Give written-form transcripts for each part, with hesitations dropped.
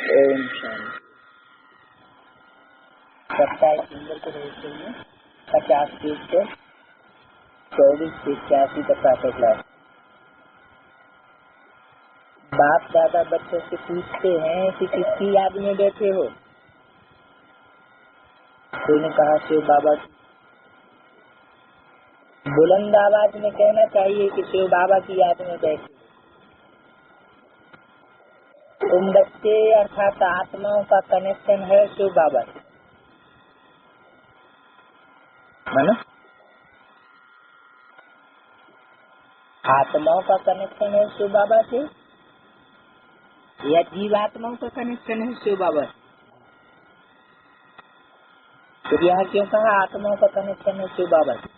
Om Shanti. 27 number को देखते हैं 50 पेज से 24 से 81 तक का क्लास। बाप दादा बच्चों से पूछते हैं कि किसकी याद में बैठे हो। कोई ने कहा शिव बाबा की। बुलंद आवाज में कहना चाहिए कि शिव बाबा की याद में बैठे। तुम बच्चे अर्थात आत्माओं का कनेक्शन है शिव बाबा से, मानो आत्माओं का कनेक्शन है शिव बाबा से या जीवात्माओं का कनेक्शन है शिव बाबा से। तो यहाँ क्यों कहा आत्माओं का कनेक्शन है शिव बाबा से?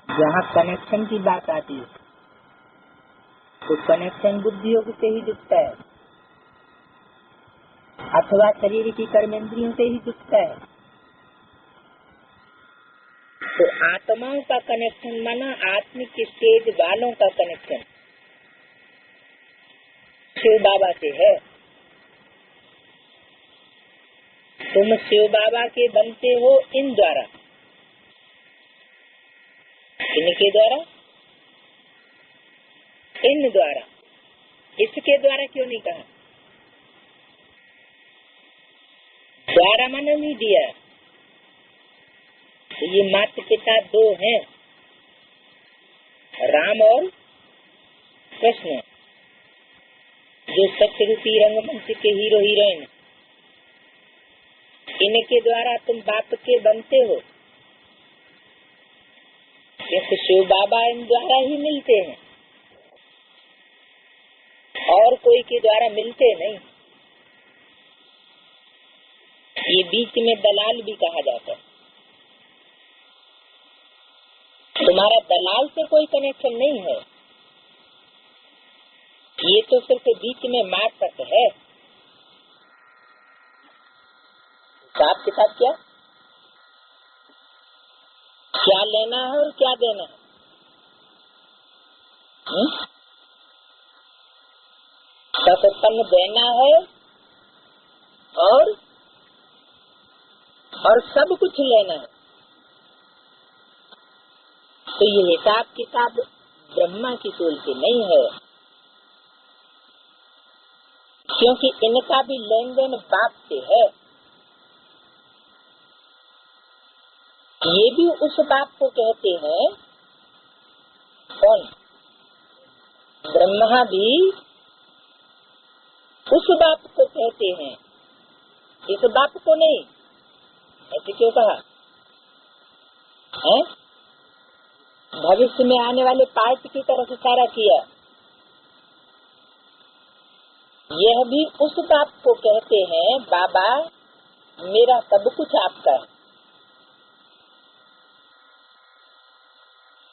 जहाँ कनेक्शन की बात आती है तो कनेक्शन बुद्धि योग से ही जुटता है अथवा शरीर की कर्मेंद्रियों से ही जुटता है। तो आत्माओं का कनेक्शन माना आत्मिक स्टेज वालों का कनेक्शन शिव बाबा से है। तुम शिव बाबा के बनते हो इन द्वारा, इनके द्वारा, इन द्वारा। इसके द्वारा क्यों नहीं कहा? द्वारा माना नहीं दिया। तो ये माता पिता दो हैं, राम और कृष्ण, जो सत्यरूपी रंगमंच के हीरो हीरोइन। इनके द्वारा तुम बाप के बनते हो, क्योंकि शिव बाबा इन द्वारा ही मिलते हैं और कोई के द्वारा मिलते नहीं। ये बीच में दलाल भी कहा जाता है। तुम्हारा दलाल से कोई कनेक्शन नहीं है, ये तो सिर्फ बीच में मार्फत है। हिसाब किताब क्या लेना है और क्या देना है। सत्संग देना है और सब कुछ लेना है। तो ये हिसाब किताब ब्रह्मा की सोल से नहीं है, क्योंकि इनका भी लेन देन बाप से है। ये भी उस बाप को कहते हैं। कौन? ब्रह्मा भी उस बाप को कहते हैं, इस बाप को नहीं। ऐसे क्यों कहा है? भविष्य में आने वाले पार्ट की तरफ इशारा किया। यह भी उस बाप को कहते हैं, बाबा मेरा सब कुछ आपका है।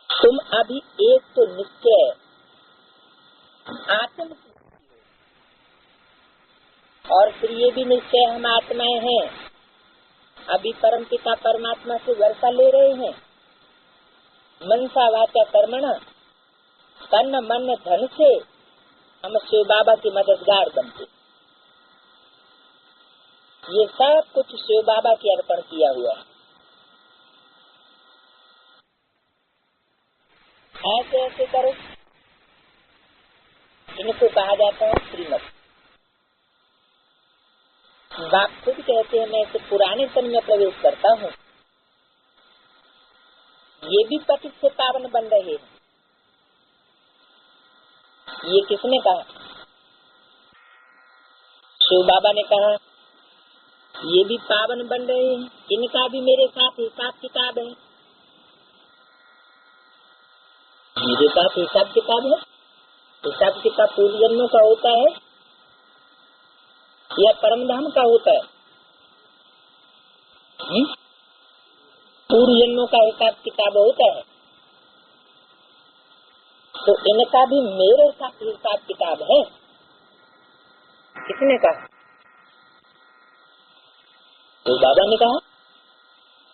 तुम अभी एक तो निश्चय आत्म और फिर ये भी निश्चय हम आत्माएं हैं। अभी परम पिता परमात्मा से वर्षा ले रहे हैं। मनसा वाचा कर्मणा तन मन धन से हम शिव बाबा की मददगार बनते। ये सब कुछ शिव बाबा के अर्पण किया हुआ है। ऐसे ऐसे करो, इनको कहा जाता है श्रीमत। बाप खुद कहते हैं मैं इसे पुराने तन में प्रवेश करता हूँ। ये भी पतित से पावन बन रहे हैं। ये किसने कहा? शिव बाबा ने कहा ये भी पावन बन रहे हैं, इनका भी मेरे साथ हिसाब किताब है। मेरे साथ हिसाब किताब है। हिसाब किताब पूर्व जन्मों का होता है या परम धाम का होता है? पूर्व जन्मों का हिसाब किताब होता है। तो इनका भी मेरे साथ हिसाब किताब है। किसने कहा? तो बाबा ने कहा।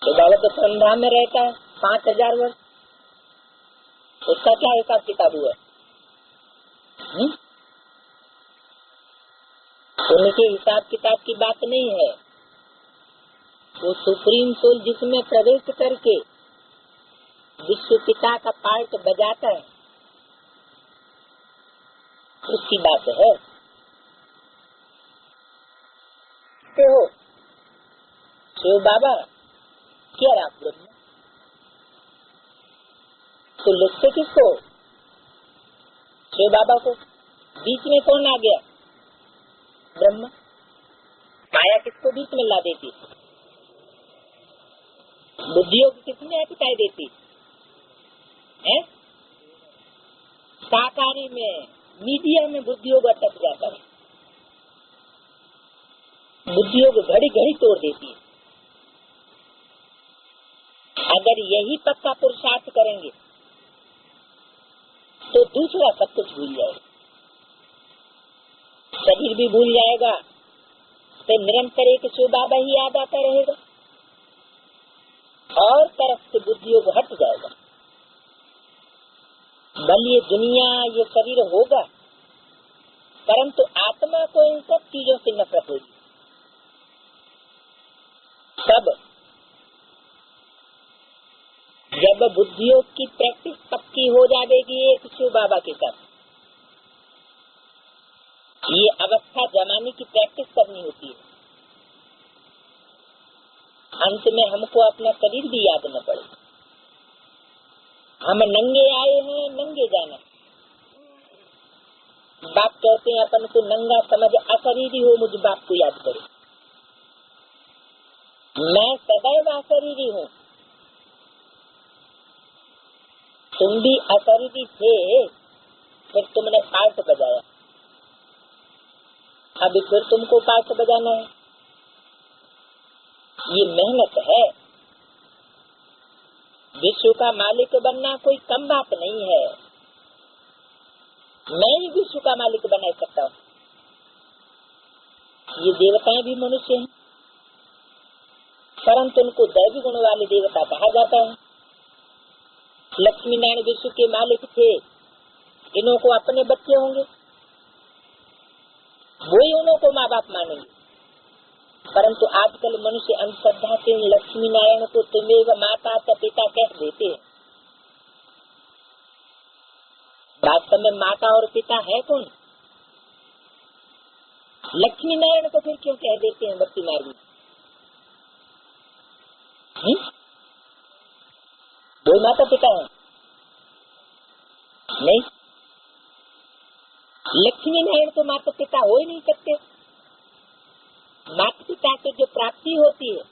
तो बाबा तो परम धाम में रहता है 5000 वर्ष, उसका क्या हिसाब किताब हुआ? उनके हिसाब किताब की बात नहीं है। वो सुप्रीम सोल जिसमें प्रवेश करके विश्व पिता का पार्ट बजाता है, उसकी बात है। तो शिव बाबा क्या आप ब्रह्म तो लिखते किसको? शिव बाबा को। बीच में कौन आ गया? ब्रह्म। माया किसको बीच में ला देती? बुद्धियोग किसमें अटकाई देती है? साकारी में, मीडिया में बुद्धियोग अटक जाता है। बुद्धियोग घड़ी घड़ी तोड़ देती है। अगर यही पक्का पुरुषार्थ करेंगे तो दूसरा सब कुछ भूल जाएगा, शरीर भी भूल जाएगा, तो निरंतर एक शिव बाबा ही याद आता रहेगा और तरफ से बुद्धियोग हट जाएगा। भले ये दुनिया, ये शरीर होगा, परंतु आत्मा को इन सब चीजों से नफरत होगी। सब जब बुद्धियोग की प्रैक्टिस पक्की हो जाएगी एक शिव बाबा के साथ, ये अवस्था जमाने की प्रैक्टिस करनी होती है। अंत में हमको अपना शरीर भी याद न पड़े। हम नंगे आए हैं, नंगे जाना। बाप कहते हैं अपन को नंगा समझ अशरीरी हो, मुझ बाप को याद करो। मैं सदैव अशरीरी हूँ, तुम भी अशरीरी थे, फिर तुमने पार्ट बजाया, अभी फिर तुमको पार्ट बजाना है। ये मेहनत है। विश्व का मालिक बनना कोई कम बात नहीं है। मैं ही विश्व का मालिक बना सकता हूँ। ये देवताएं भी मनुष्य हैं, परंतु उनको दैवी गुण वाले देवता कहा जाता है। लक्ष्मी नारायण विश्व के मालिक थे, इन्हों को अपने बच्चे होंगे, वही उन्हों को माँ बाप मानेंगे। परंतु आजकल मनुष्य अंधश्रद्धा से लक्ष्मी नारायण को तुम्हें माता पिता कह देते हैं। वास्तव में माता और पिता है कौन? लक्ष्मी नारायण को फिर क्यों कह देते हैं भक्ति मार्ग में? दो माता पिता है? नहीं, लक्ष्मी नारायण तो माता पिता हो ही नहीं सकते। माता पिता को जो प्राप्ति होती है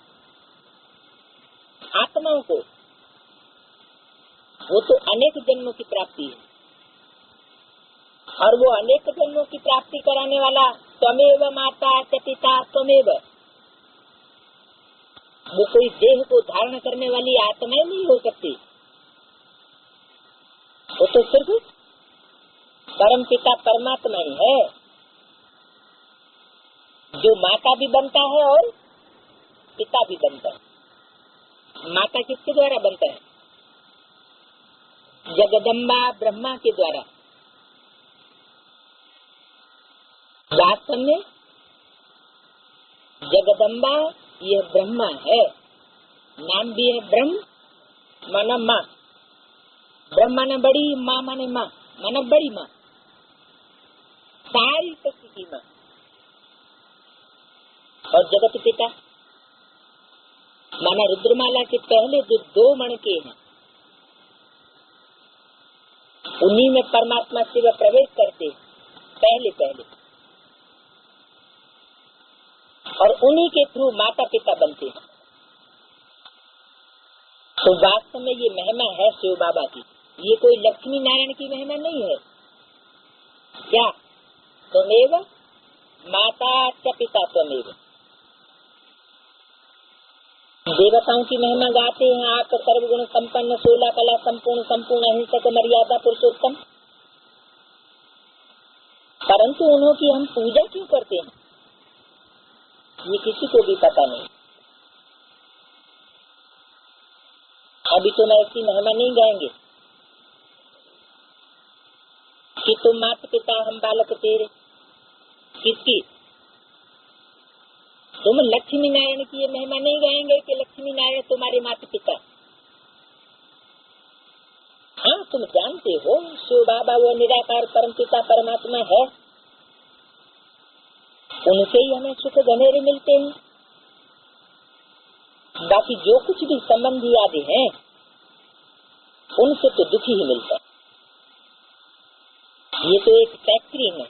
आत्माओं को, वो तो अनेक जन्मों की प्राप्ति है, और वो अनेक जन्मों की प्राप्ति कराने वाला त्वमेव माता च पिता त्वमेव। वो कोई देह को धारण करने वाली आत्माएं नहीं हो सकती। वो तो सिर्फ परम पिता परमात्मा ही है, जो माता भी बनता है और पिता भी बनता है। माता किसके द्वारा बनता है? जगदम्बा ब्रह्मा के द्वारा। वास्तव में जगदम्बा यह ब्रह्मा है, नाम भी है ब्रह्म, माना माँ। ब्रह्म माने बड़ी, माँ माने माँ, माना बड़ी माँ, सारी शक्ति की माँ। और जगत पिता माना रुद्रमाला के पहले जो दो मणके हैं, उन्हीं में परमात्मा शिव प्रवेश करते पहले पहले, और उन्हीं के थ्रू माता पिता बनते हैं। तो वास्तव में ये महिमा है शिव बाबा की, ये कोई लक्ष्मी नारायण की महिमा नहीं है। क्या? त्वमेव माता च पिता त्वमेव। देवताओं की महिमा गाते हैं आप सर्वगुण संपन्न, 16 कला संपूर्ण, संपूर्ण अहिंसक, मर्यादा पुरुषोत्तम, परंतु उन्हों की हम पूजा क्यों करते हैं ये किसी को भी पता नहीं। अभी तो मैं ऐसी महिमा नहीं गाएंगे कि तुम माता पिता हम बालक तेरे। किसकी? तुम लक्ष्मी नारायण की ये महिमा नहीं गाएंगे कि लक्ष्मी नारायण तुम्हारे माता पिता? हाँ, तुम जानते हो शिव बाबा वो निराकार परमपिता परमात्मा है, उनसे ही हमें सुख घनेरे मिलते हैं। बाकी जो कुछ भी संबंधी आदि हैं उनसे तो दुखी ही मिलता है। ये तो एक फैक्ट्री है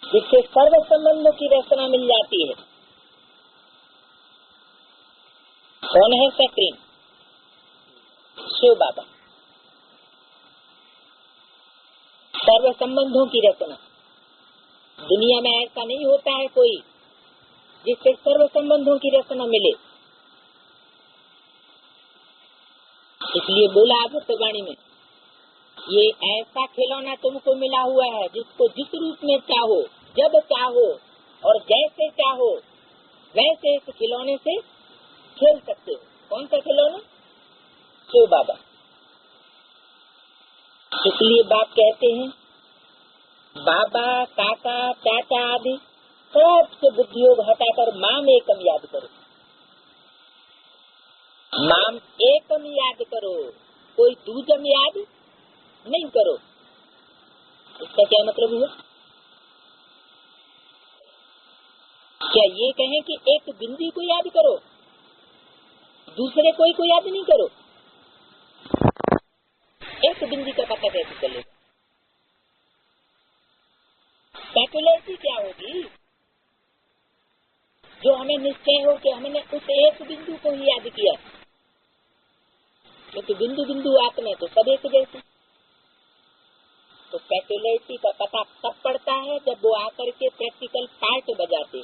जिससे सर्व संबंधों की रचना मिल जाती है। कौन है फैक्ट्री? शिव बाबा। सर्व संबंधों की रचना। दुनिया में ऐसा नहीं होता है कोई जिससे सर्व संबंधों की रचना मिले। इसलिए बोला आदित्यवाणी में, ये ऐसा खिलौना तुमको मिला हुआ है जिसको जिस रूप में चाहो, जब चाहो और जैसे चाहो वैसे इस खिलौने से खेल सकते हो। कौन सा खिलौना? शिव बाबा। इसलिए बाप कहते हैं, बाबा, काका, चाचा आदि सबसे बुद्धि योग हटाकर माम एकम याद करो। माम एकम याद करो, कोई दूजम याद नहीं करो। इसका क्या मतलब हुआ? क्या ये कहें कि एक बिंदी को याद करो, दूसरे कोई को याद नहीं करो? एक बिंदी का पता कैसे चलेगा? कैलकुलेशन क्या होगी? जो हमें निश्चय हो कि हमने उस एक बिंदु को ही याद किया, क्योंकि बिंदु बिंदु आत्मा तो सब एक जैसे। तो कैलकुलेशन का पता तब पड़ता है जब वो आकर के प्रैक्टिकल पार्ट बजाते।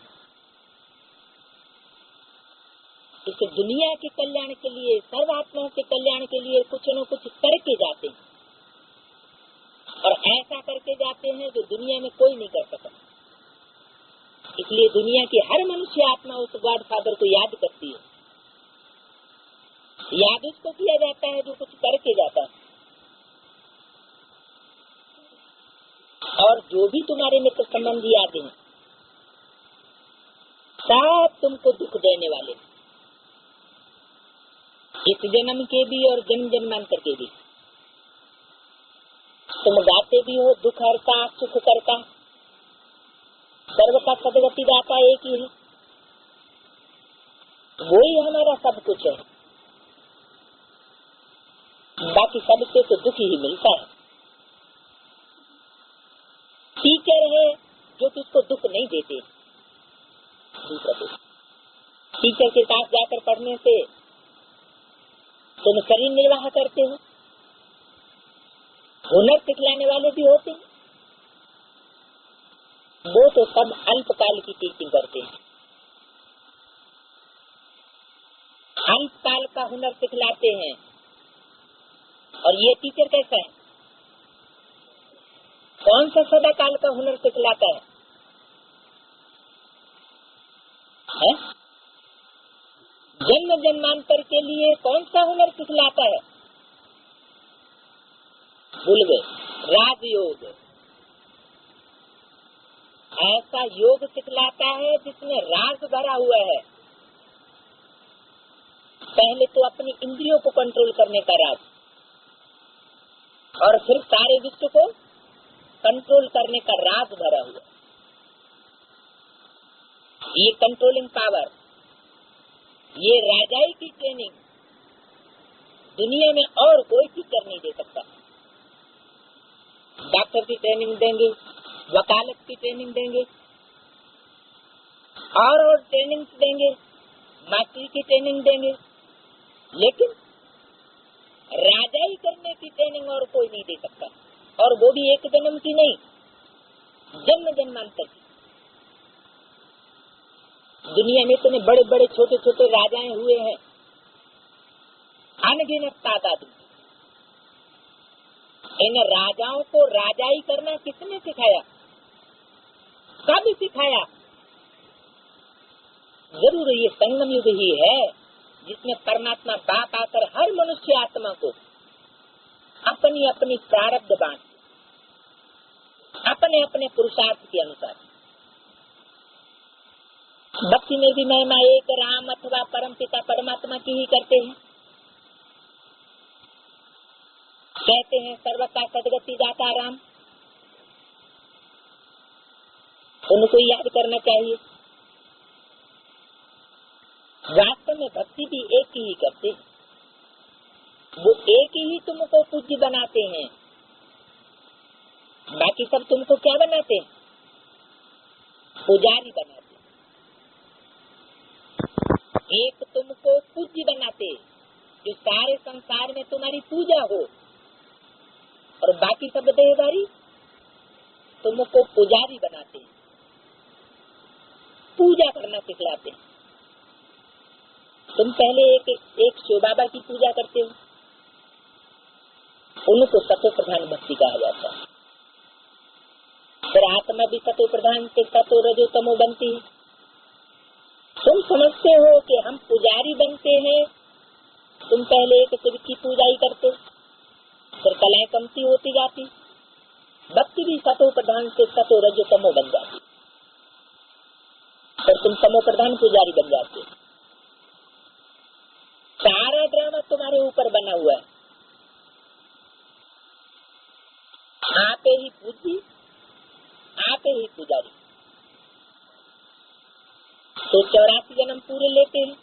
इसे दुनिया के कल्याण के लिए, सर्वात्मा के कल्याण के लिए कुछ न कुछ करके जाते हैं, और ऐसा करके जाते हैं जो दुनिया में कोई नहीं कर सकता। इसलिए दुनिया की हर मनुष्य आत्मा उस गॉड फादर को याद करती है। याद उसको किया जाता है जो कुछ करके जाता है। और जो भी तुम्हारे मित्र संबंधी आते हैं सब तुमको दुख देने वाले, इस जन्म के भी और जन्म जन्मांतर के भी। तुम गाते भी हो दुख हरता सुख करता, सर्व का सदगति दाता एक ही है, वही हमारा सब कुछ है। बाकी सबसे तो दुख ही मिलता है। टीचर है जो तुझको दुख नहीं देते। दूसरा टीचर के पास जाकर पढ़ने से तुम शरीर निर्वाह करते हो। हुनर सिखलाने वाले भी होते हैं, वो तो सब अल्पकाल की टीचिंग करते हैं। अल्पकाल का हुनर सिखलाते हैं। और ये टीचर कैसा है? कौन सा सदा काल का हुनर सिखलाता है? जन्म जन्मांतर के लिए कौन सा हुनर सिखलाता है? भूल गए। राजयोग। ऐसा योग सिखलाता है जिसमें राज भरा हुआ है। पहले तो अपनी इंद्रियों को कंट्रोल करने का राज, और फिर सारे विश्व को कंट्रोल करने का राज भरा हुआ। ये कंट्रोलिंग पावर, ये राजाई की ट्रेनिंग दुनिया में और कोई टीचर नहीं दे सकता। डॉक्टर की ट्रेनिंग देंगे, वकालत की ट्रेनिंग देंगे, और ट्रेनिंग देंगे, मास्टरी की ट्रेनिंग देंगे, लेकिन राजाई करने की ट्रेनिंग और कोई नहीं दे सकता। और वो भी एक जन्म की नहीं, जन्म जन्मांतर की। दुनिया में इतने बड़े बड़े छोटे छोटे राजाएं हुए हैं, अनगिनत तादाद। इन राजाओं को राजाई करना किसने सिखाया? कब सिखाया? जरूर ये संगम युग ही है जिसमें परमात्मा बाप आकर हर मनुष्य आत्मा को अपनी अपनी प्रारब्ध बांट, अपने अपने पुरुषार्थ के अनुसार भक्ति में भी महिमा एक राम अथवा परमपिता परमात्मा की ही करते हैं। कहते हैं सर्वथा सदगति दाता राम, उनको याद करना चाहिए। वास्तव में भक्ति भी एक ही करते हैं, वो एक ही तुमको पूज्य बनाते हैं। बाकी सब तुमको क्या बनाते हैं? पुजारी बनाते। एक तुमको पूज्य बनाते, जो सारे संसार में तुम्हारी पूजा हो, और बाकी सब देहधारी तुमको पुजारी बनाते, पूजा करना सिखलाते। तुम पहले एक शिव बाबा की पूजा करते हो, उनको सतो प्रधान भक्ति कहा जाता है। फिर आत्मा भी सतो प्रधान से सतो रजो तमो बनती है। तुम समझते हो कि हम पुजारी बनते हैं, तुम पहले एक शिव की पूजा ही करते, फिर कलाएं कमती होती जाती, भक्ति भी सतो प्रधान से सतो रजो तमो बन जाती, फिर तुम तमो प्रधान पुजारी बन जाते। सारा ड्रामा तुम्हारे ऊपर बना हुआ है। आपे ही पूजी, आपे ही पुजारी। तो 84 जन्म पूरे लेते हैं,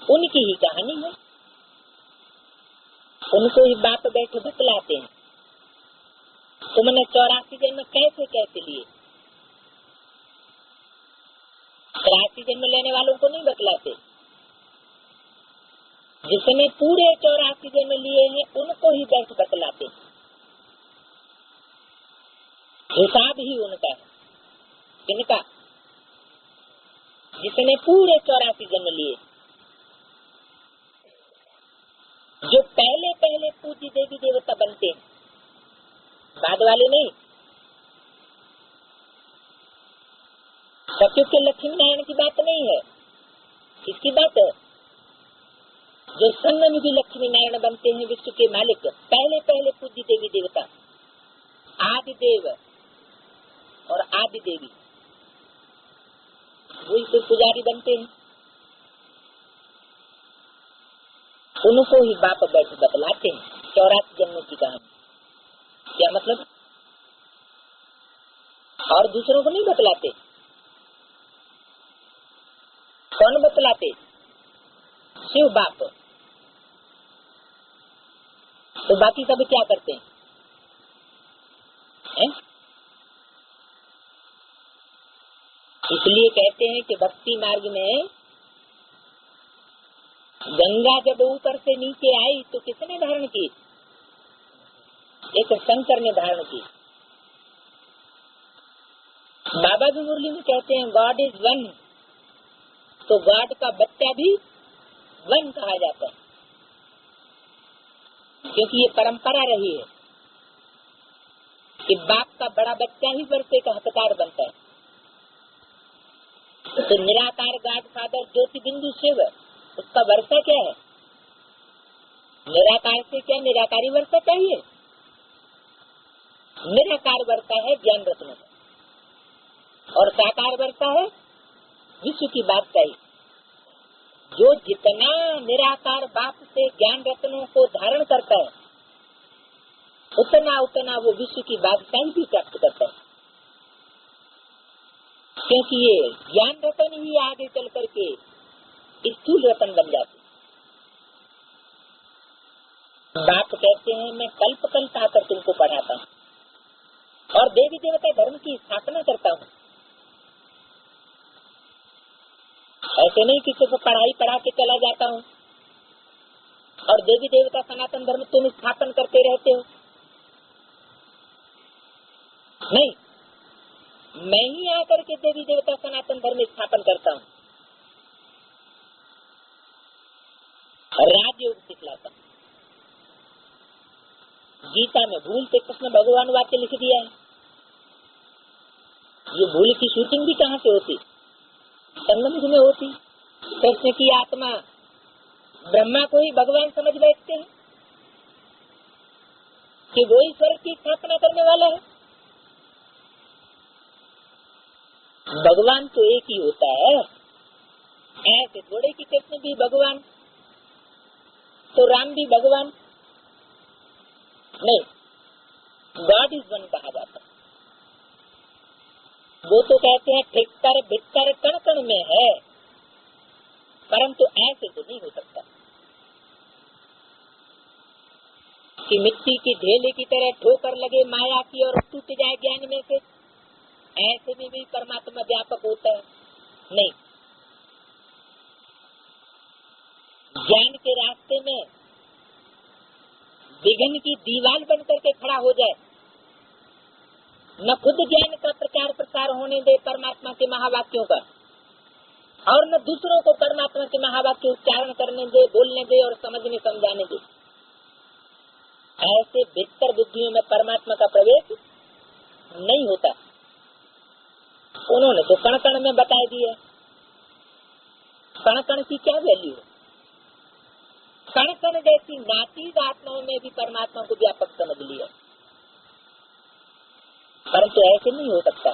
उनकी ही कहानी है, उनको ही बाप बैठे बतलाते हैं। तुमने 84 जन्म कैसे कैसे लिए? 83 जन्म लेने वालों को नहीं बतलाते। जिसने पूरे 84 जन्म लिए हैं, उनको ही बैठ बतलाते। हिसाब ही उनका है, इनका जिसने पूरे 84 जन्म लिए, जो पहले पहले पूज्य देवी देवता बनते हैं, बाद वाले नहीं। सत्युग के लक्ष्मी नारायण की बात नहीं है, इसकी बात है जो संगम भी लक्ष्मी नारायण बनते हैं, विश्व के मालिक, पहले पहले पूज्य देवी देवता, आदि देव और आदि देवी, वही तो पुजारी बनते हैं। उनको ही बाप बैठ बतलाते हैं 84 जन्मों की कहानी। क्या मतलब? और दूसरों को नहीं बतलाते। कौन बतलाते? शिव बाप। तो बाकी सब क्या करते हैं? इसलिए कहते हैं कि भक्ति मार्ग में गंगा जब ऊपर से नीचे आई तो किसने धारण की? एक शंकर ने धारण की। बाबा भी मुरली में कहते हैं गॉड इज वन, तो गॉड का बच्चा भी वन कहा जाता है, क्योंकि ये परंपरा रही है कि बाप का बड़ा बच्चा ही वर्षे का हकदार बनता है। तो निराकार गॉड फादर ज्योति बिंदु शिव, उसका वर्षा क्या है? निराकार से क्या निराकारी वर्षा चाहिए? निराकार वर्षा है ज्ञान रत्नों का, और साकार वर्षा है विश्व की बात चाहिए। जो जितना निराकार बाप से ज्ञान रत्नों को धारण करता है, उतना उतना वो विश्व की बादशाही भी प्राप्त करता है, क्योंकि ये ज्ञान रतन ही आगे चल करके स्थूल रतन बन जाते। बाप कहते हैं मैं कल्प कल्प आकर तुमको पढ़ाता हूँ और देवी देवता धर्म की स्थापना करता हूँ। ऐसे नहीं किसी को पढ़ाई पढ़ा के चला जाता हूँ और देवी देवता सनातन धर्म तुम स्थापन करते रहते हो। नहीं, मैं ही आकर के देवी देवता सनातन धर्म स्थापन करता हूँ, राजयोग सिखलाता हूँ। गीता में भूल से कृष्ण भगवान वाक्य लिख दिया है। ये भूल की शूटिंग भी कहाँ से होती? संगम में होती। कृष्ण की आत्मा ब्रह्मा को ही भगवान समझ बैठते हैं कि वो ही स्वर्ग की स्थापना करने वाला है। भगवान तो एक ही होता है। ऐसे थोड़े कि कृष्ण भी भगवान तो राम भी भगवान नहीं, गॉड इज वन कहा जाता। वो तो कहते हैं ठिक्कर भिक्कर कण कण में है, परंतु ऐसे तो नहीं हो सकता कि मिट्टी की ढेले की तरह ठोकर लगे माया की और टूट जाए ज्ञान में से। ऐसे में भी परमात्मा व्यापक होता है नहीं। ज्ञान के रास्ते में विघ्न की दीवार बन करके खड़ा हो जाए, न खुद ज्ञान का प्रचार प्रसार होने दे परमात्मा के महावाक्यों का, और न दूसरों को परमात्मा के महावाक्य उच्चारण करने दे, बोलने दे और समझने समझाने दे। ऐसे भीतर बुद्धियों में परमात्मा का प्रवेश नहीं होता। उन्होंने तो कण कण में बता दिया। कण कण की क्या वैल्यू है? कण कण जैसी नातीज आत्माओं में भी परमात्मा को व्यापक समझ लिया, परंतु ऐसे नहीं हो सकता।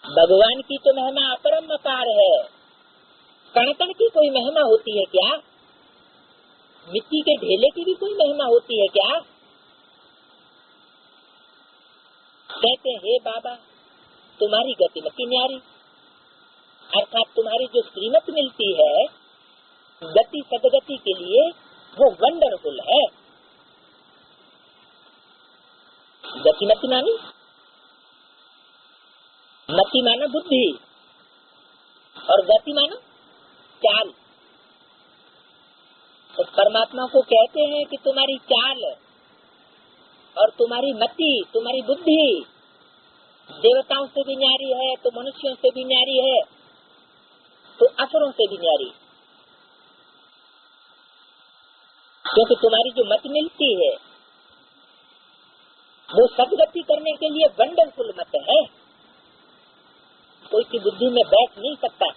भगवान की तो महिमा अपरम अपार है। कण कण की कोई महिमा होती है क्या? मिट्टी के ढेले की भी कोई महिमा होती है क्या? कहते हैं हे बाबा तुम्हारी गतिमति न्यारी, अर्थात तुम्हारी जो श्रीमत मिलती है गति सदगति के लिए वो वंडरफुल है। गतिमति मानी, मति माना बुद्धि और गति माना चाल। तो परमात्मा को कहते हैं कि तुम्हारी चाल और तुम्हारी मति, तुम्हारी बुद्धि देवताओं से भी न्यारी है, तो मनुष्यों से भी न्यारी है, तो असुरों से भी न्यारी। क्योंकि तुम्हारी जो मत मिलती है वो सदगति करने के लिए वंडरफुल मत है, कोई की बुद्धि में बैठ नहीं सकता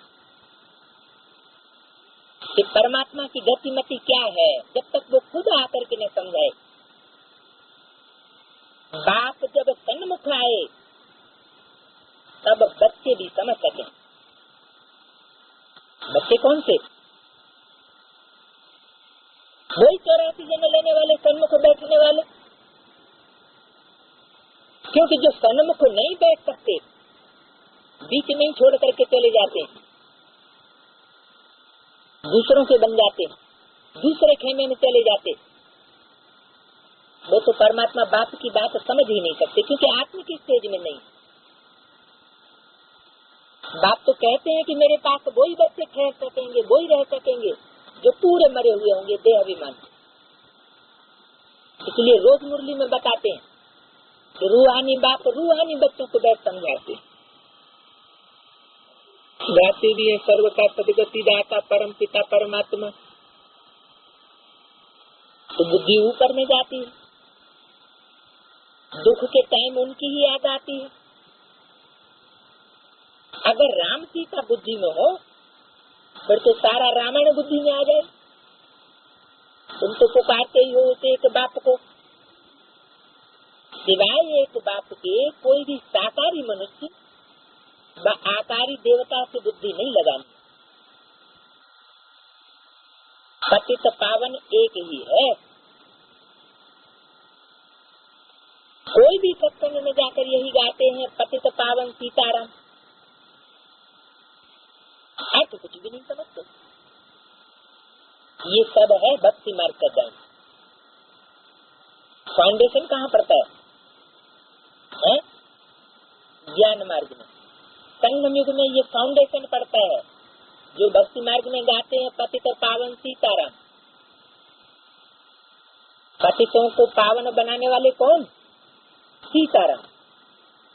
कि परमात्मा की गतिमति क्या है जब तक वो खुद आकर के न समझाए। बाप जब सन्मुख आए तब बच्चे भी समझ सके। बच्चे कौन से? वही 84 जन्म लेने वाले, सन्मुख बैठने वाले। क्योंकि जो सन्मुख नहीं बैठ सकते बीच में ही छोड़ करके चले जाते, दूसरों के बन जाते, दूसरे खेमे में चले जाते, वो तो परमात्मा बाप की बात समझ ही नहीं सकते, क्योंकि आत्म की स्टेज में नहीं। बाप तो कहते हैं कि मेरे पास वही बच्चे ठहर सकेंगे, वही रह सकेंगे जो पूरे मरे हुए होंगे देह अभिमान। इसलिए रोज मुरली में बताते हैं कि रूहानी बाप रूहानी बच्चों को बैठ समझाते, गाते भी है सर्व का सदगति दाता परम पिता परमात्मा। तो बुद्धि ऊपर में जाती है, दुख के टाइम उनकी ही याद आती है। अगर राम सीता बुद्धि में हो फिर तो सारा रामायण बुद्धि में आ जाए। तुम तो पुकारते ही हो उसे एक बाप को, सिवाय एक बाप के कोई भी साकारी मनुष्य व आकारी देवता से बुद्धि नहीं लगानी। पतित पावन एक ही है। कोई भी सत्संग में जाकर यही गाते हैं पतित पावन सीताराम, तो कुछ भी नहीं समझते। ये सब है भक्ति मार्ग का ज्ञान। फाउंडेशन कहाँ पड़ता है? ज्ञान मार्ग में। संगम युग में ये फाउंडेशन पड़ता है। जो भक्ति मार्ग में गाते हैं पतित पावन सीताराम, पतितों को पावन बनाने वाले कौन? सीताराम।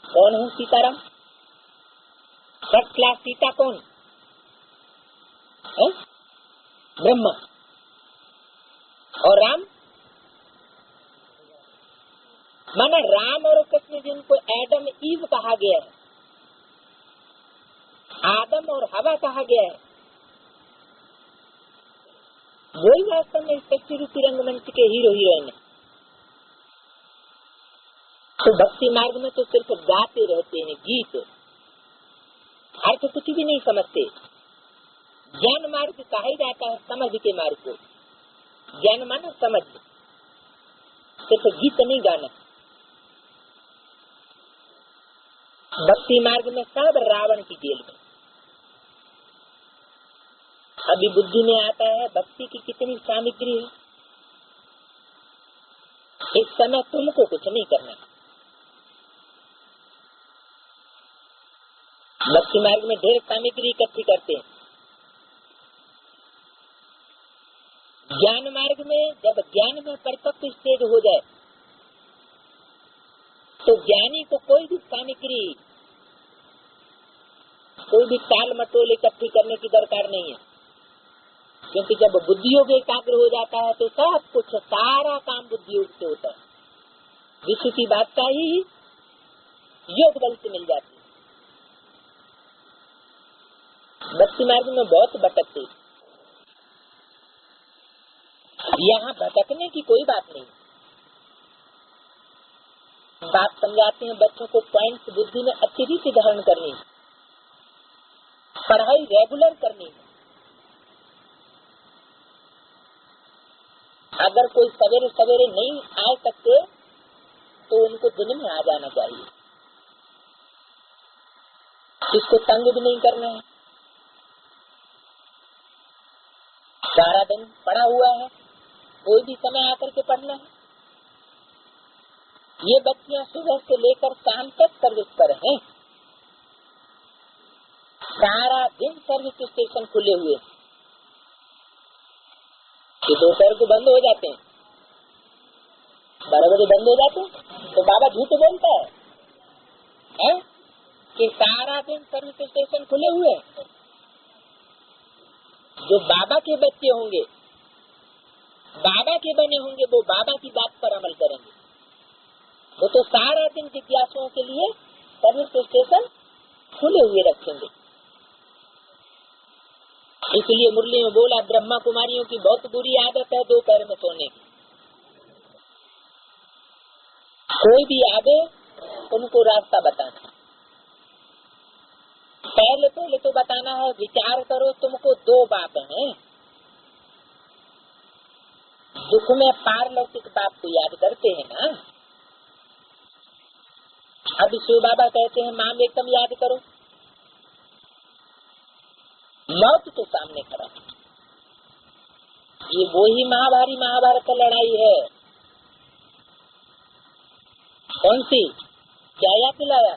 कौन है सीताराम? फर्स्ट क्लास सीता कौन है? ब्रह्मा। और राम माना राम और कृष्ण जिनको एडम ईव कहा गया है, आदम और हवा कहा गया है, वही वास्तव में सच्ची रूपी रंगमंच के हीरो हीरोइन है। तो भक्ति मार्ग में तो सिर्फ गाते रहते हैं गीत, अर्थ कुछ भी नहीं समझते। ज्ञान मार्ग कहा ही जाता है समझ के मार्ग को। ज्ञान माना समझ, सिर्फ गीत नहीं गाना। भक्ति मार्ग में सब रावण की जेल में। अभी बुद्धि में आता है भक्ति की कितनी सामग्री है। इस समय तुमको कुछ नहीं करना। भक्ति मार्ग में ढेर सामग्री इकट्ठी करते हैं। ज्ञान मार्ग में जब ज्ञान में परिपक्व स्टेज हो जाए तो ज्ञानी को कोई भी सामग्री, कोई भी टाल मटोल इकट्ठी करने की दरकार नहीं है। क्योंकि जब बुद्धि योग एकाग्र हो जाता है तो सब कुछ, सारा काम बुद्धि योग से होता है। विश्व की बादशाही योग बल से मिल जाती है। भक्ति मार्ग में बहुत भटकते, यहाँ भटकने की कोई बात नहीं। बात समझाते हैं बच्चों को, पॉइंट्स बुद्धि में अच्छी रीति धारण करनी, पढ़ाई रेगुलर करनी। अगर कोई सवेरे सवेरे नहीं आ सकते तो उनको दिन में आ जाना चाहिए। इसको तंग भी नहीं करना है। सारा दिन पड़ा हुआ है, कोई भी समय आकर के पढ़ना है। ये बच्चियां सुबह से लेकर शाम तक सर्विस पर हैं। सारा दिन सर्विस स्टेशन खुले हुए, ये दोपहर को बंद हो जाते हैं, 12 बजे बंद हो जाते हैं। तो बाबा झूठ बोलता है कि सारा दिन सर्विस स्टेशन खुले हुए। जो बाबा के बच्चे होंगे, बाबा के बने होंगे, वो बाबा की बात पर अमल करेंगे। वो तो सारा दिन जिज्ञासुओं के लिए सर्विस स्टेशन खुले हुए रखेंगे। इसलिए मुरली में बोला, ब्रह्मा कुमारियों की बहुत बुरी आदत है दोपहर में सोने की। कोई भी आवे उनको रास्ता बताना। पहले तो बताना है, विचार करो, तुमको 2 बाप हैं। दुख में पारलौकिक बाप को याद करते हैं ना। अभी शिव बाबा कहते हैं माम एकदम याद करो, मौत तो सामने खड़ा। ये वही महाभारत का लड़ाई है। कौन सी? क्या याद दिलाया?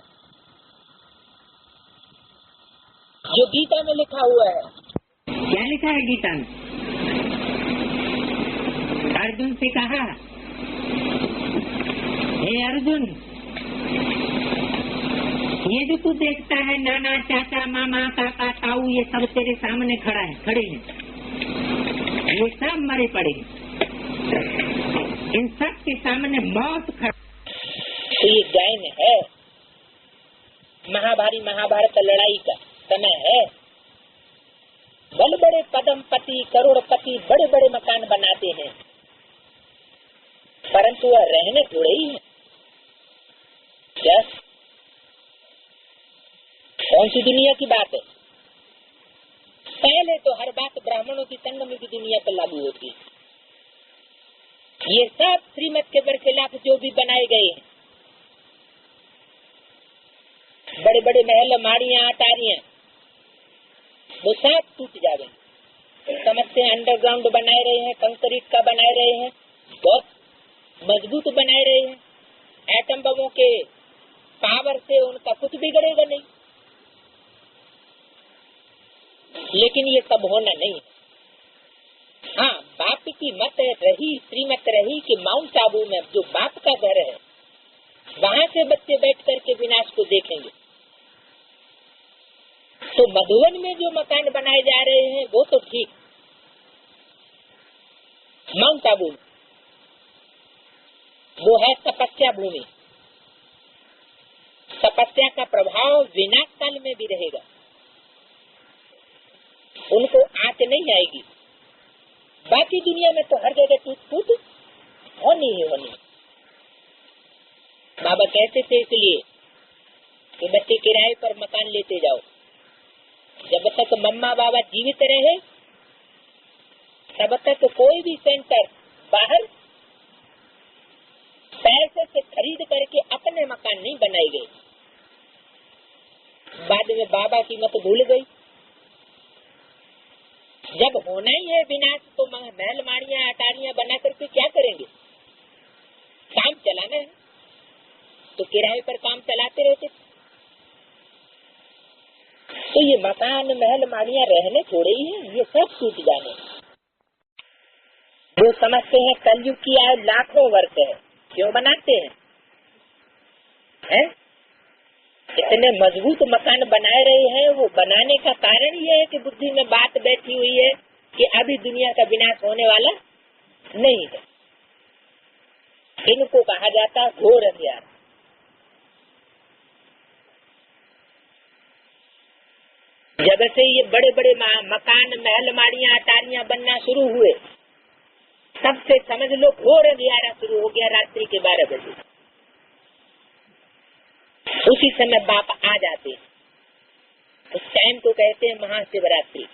जो गीता में लिखा हुआ है। क्या लिखा है गीता में? अर्जुन से कहा, हे अर्जुन, ये जो तू देखता है नाना, चाचा, मामा, काका, ताऊ, ये सब तेरे सामने खड़े हैं, ये सब मरे पड़े। इन सब के सामने मौत खड़ा। तो ये गायन है, महाभारत लड़ाई का समय है। बड़े बड़े पदमपति, करोड़पति बड़े बड़े मकान बनाते हैं, परंतु वह रहने थोड़े ही है। क्या कौन सी दुनिया की बात है? पहले तो हर बात ब्राह्मणों की संगम की दुनिया पर लागू होती है। ये सब श्रीमत के बरखिलाफ जो भी बनाए गए हैं, बड़े बड़े महल, माड़ियां, अटारियां, वो सब टूट जाएंगे। समझते हैं अंडरग्राउंड बनाए रहे हैं, कंक्रीट का बनाए रहे हैं, बहुत मजबूत बनाए रहे हैं। एटम बमों के पावर से उनका कुछ बिगड़ेगा नहीं। लेकिन ये सब होना नहीं। हाँ, बाप की मत रही, श्रीमत रही कि माउंट आबू में जो बाप का घर है, वहाँ से बच्चे बैठ करके विनाश को देखेंगे। तो मधुबन में जो मकान बनाए जा रहे हैं वो तो ठीक, माउंट आबू वो है तपस्या भूमि। तपस्या का प्रभाव विनाश काल में भी रहेगा, उनको आंच नहीं आएगी। बाकी दुनिया में तो हर जगह टूट फूट होनी ही होनी। बाबा कहते थे इसलिए कि बच्चे किराए पर मकान लेते जाओ, जब तक मम्मा बाबा जीवित रहे तब तक कोई भी सेंटर बाहर पैसे से खरीद करके अपने मकान नहीं बनाए गए। बाद में बाबा की मत भूल गई। जब होना ही है विनाश तो महल माड़ियां अटारियां बना करके क्या करेंगे? काम चलाना है तो किराए पर काम चलाते रहते। तो ये मकान महल माड़ियां रहने थोड़े ही है, ये सब टूट जाने। वो समझते हैं कलयुग की आयु लाखों वर्ष है, क्यों बनाते हैं? इतने मजबूत मकान बनाए रहे हैं। वो बनाने का कारण ये है कि बुद्धि में बात बैठी हुई है कि अभी दुनिया का विनाश होने वाला नहीं है। इनको कहा जाता घोर अंधियार। जब से ये बड़े बड़े मकान महल माड़ियां अटारियां बनना शुरू हुए तब से समझ लो घोर अंधियारा शुरू हो गया। रात्रि के 12 बजे उसी समय बाप आ जाते। उस टाइम को कहते हैं महाशिवरात्रि।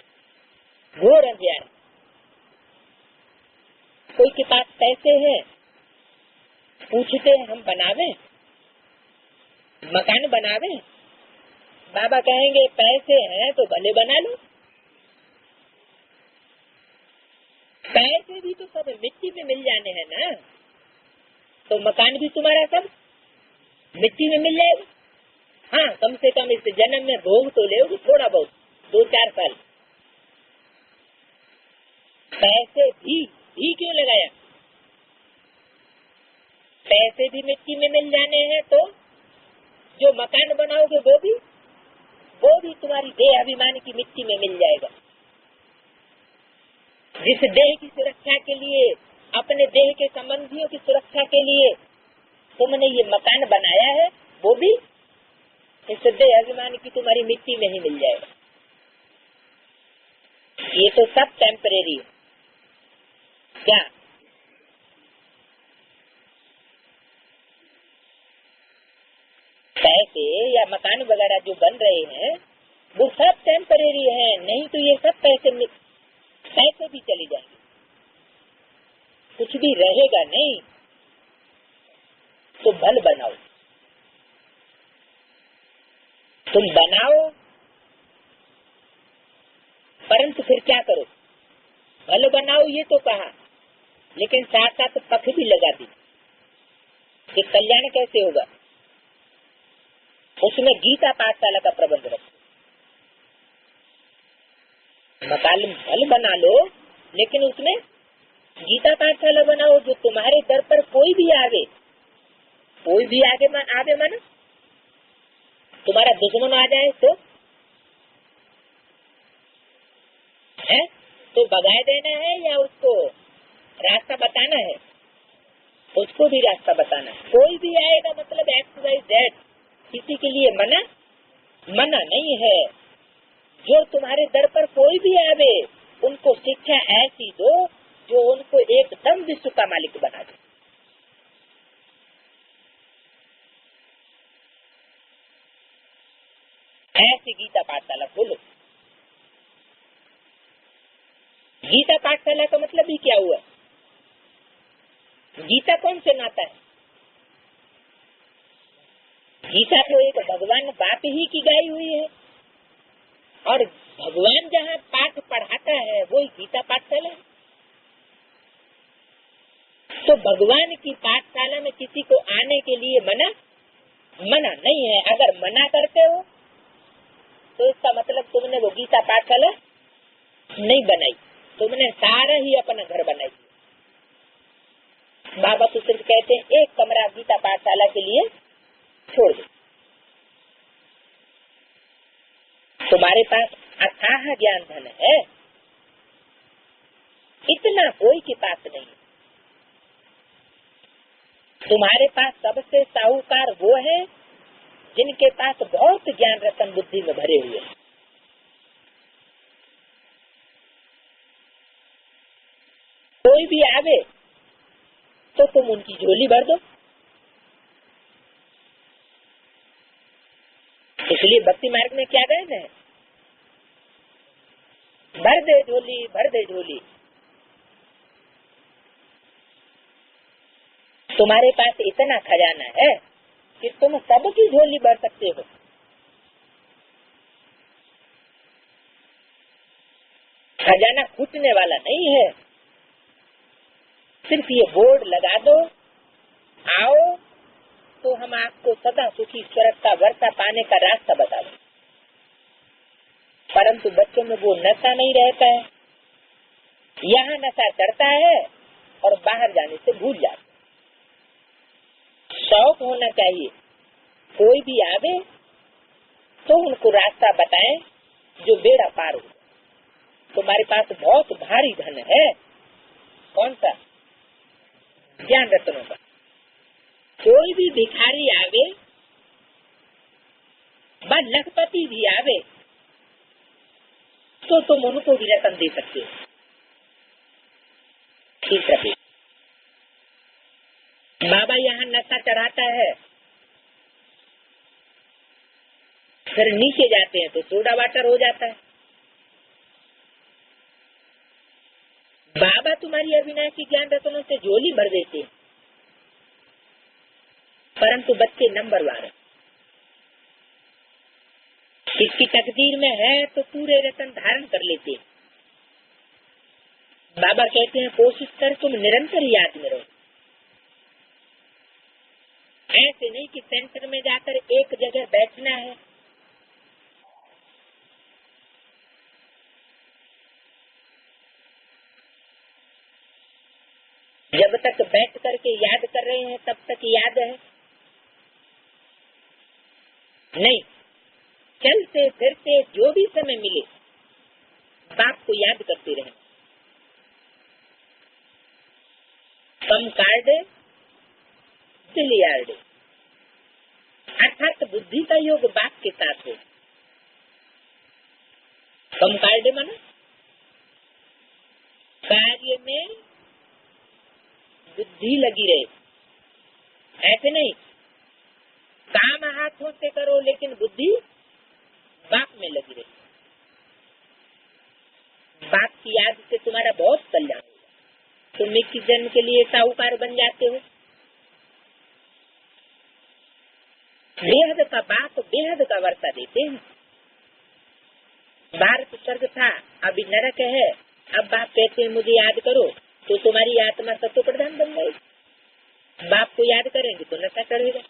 घोर अंधियारा। कोई के पास पैसे हैं, पूछते हैं हम बनावे मकान बनावे? बाबा कहेंगे पैसे हैं तो भले बना लो। पैसे भी तो सब मिट्टी में मिल जाने हैं ना, तो मकान भी तुम्हारा सब मिट्टी में मिल जाएगा। हाँ, कम से कम इस जन्म में भोग तो ले थोड़ा बहुत 2-4 साल। पैसे भी क्यों लगाया? पैसे भी मिट्टी में मिल जाने हैं तो जो मकान बनाओगे वो भी तुम्हारी देह अभिमान की मिट्टी में मिल जाएगा। जिस देह की सुरक्षा के लिए, अपने देह के संबंधियों की सुरक्षा के लिए तुमने ये मकान बनाया है, वो भी इस देह अभिमान की तुम्हारी मिट्टी में ही मिल जाएगा। ये तो सब टेम्परेरी है। क्या पैसे या मकान वगैरह जो बन रहे हैं वो सब टेम्परेरी है, नहीं तो ये सब पैसे भी चले जाएंगे, कुछ भी रहेगा नहीं। तो भल बनाओ, तुम बनाओ, परंतु फिर क्या करो? भल बनाओ ये तो कहा, लेकिन साथ साथ पथ भी लगा दी कि कल्याण कैसे होगा। उसमें गीता पाठशाला का प्रबंध रखो। मकान भल बना लो, लेकिन उसमें गीता पाठशाला बनाओ। जो तुम्हारे दर पर कोई भी आवे माना तुम्हारा दुश्मन आ जाए तो है तो भगाए देना है या उसको रास्ता बताना है? उसको भी रास्ता बताना है। कोई भी आएगा मतलब XYZ, किसी के लिए मना नहीं है। जो तुम्हारे दर पर कोई भी आवे उनको शिक्षा ऐसी दो जो उनको एकदम विश्व का मालिक बना दे। ऐसी गीता पाठशाला खोलो। गीता पाठशाला का मतलब ही क्या हुआ? गीता कौन से नाता है? गीता तो एक भगवान बाप ही की गाई हुई है, और भगवान जहाँ पाठ पढ़ाता है वो गीता पाठशाला है। तो भगवान की पाठशाला में किसी को आने के लिए मना नहीं है। अगर मना करते हो तो इसका मतलब तुमने वो गीता पाठशाला नहीं बनाई, तुमने सारा ही अपना घर बनाई। बाबा तो सिर्फ कहते हैं एक कमरा गीता पाठशाला के लिए छोड़ दो। तुम्हारे पास अथाह ज्ञान धन है, इतना कोई के पास नहीं। तुम्हारे पास सबसे साहूकार वो है जिनके पास बहुत ज्ञान रतन बुद्धि में भरे हुए। कोई भी आवे तो तुम उनकी झोली भर दो। इसलिए भक्ति मार्ग में क्या कहना है? भर दे झोली, भर दे झोली। तुम्हारे पास इतना खजाना है कि तुम सबकी झोली भर सकते हो। खजाना फूटने वाला नहीं है। सिर्फ ये बोर्ड लगा दो, आओ तो हम आपको सदा सुखी स्वर्ग वर्षा पाने का रास्ता बता दें। परंतु बच्चों में वो नशा नहीं रहता है। यहाँ नशा चढ़ता है और बाहर जाने से भूल जाते। शौक होना चाहिए, कोई भी आवे तो उनको रास्ता बताएं जो बेड़ा पार हो। तुम्हारे पास बहुत भारी धन है। कौन सा? ज्ञान रत्नों का। कोई भी भिखारी आवे, व लखपति भी आवे, तो तुम उनको भी रतन दे सकते हो। ठीक है। बाबा यहाँ नशा चढ़ाता है, फिर नीचे जाते हैं तो सोडा वाटर हो जाता है। बाबा तुम्हारी अविनाशी ज्ञान रत्नों से झोली भर देते हैं, परंतु बच्चे नंबरवार है। इसकी तकदीर में है तो पूरे रतन धारण कर लेते हैं। बाबा कहते हैं कोशिश कर तुम निरंतर याद में रहो। ऐसे नहीं कि सेंटर में जाकर एक जगह बैठना है। जब तक बैठ करके याद कर रहे हैं तब तक याद है नहीं। चलते फिरते जो भी समय मिले बाप को याद करते रहे। कम कार्ड बिलियार्ड, अर्थात बुद्धि का योग बाप के साथ हो। कम कार्ड माना कार्य में बुद्धि लगी रहे। ऐसे नहीं काम हाथों से करो लेकिन बुद्धि बाप में लगी रहे। बाप की याद से तुम्हारा बहुत कल्याण होगा। तुम एक जन्म के लिए साहूकार बन जाते हो। बेहद का बाप बेहद का वर्षा देते हैं। भारत स्वर्ग था, अभी नरक है। अब बाप कहते हैं मुझे याद करो तो तुम्हारी आत्मा सत्व प्रधान बन जाएगी। बाप को याद करेंगे तो नशा चढ़ेगा।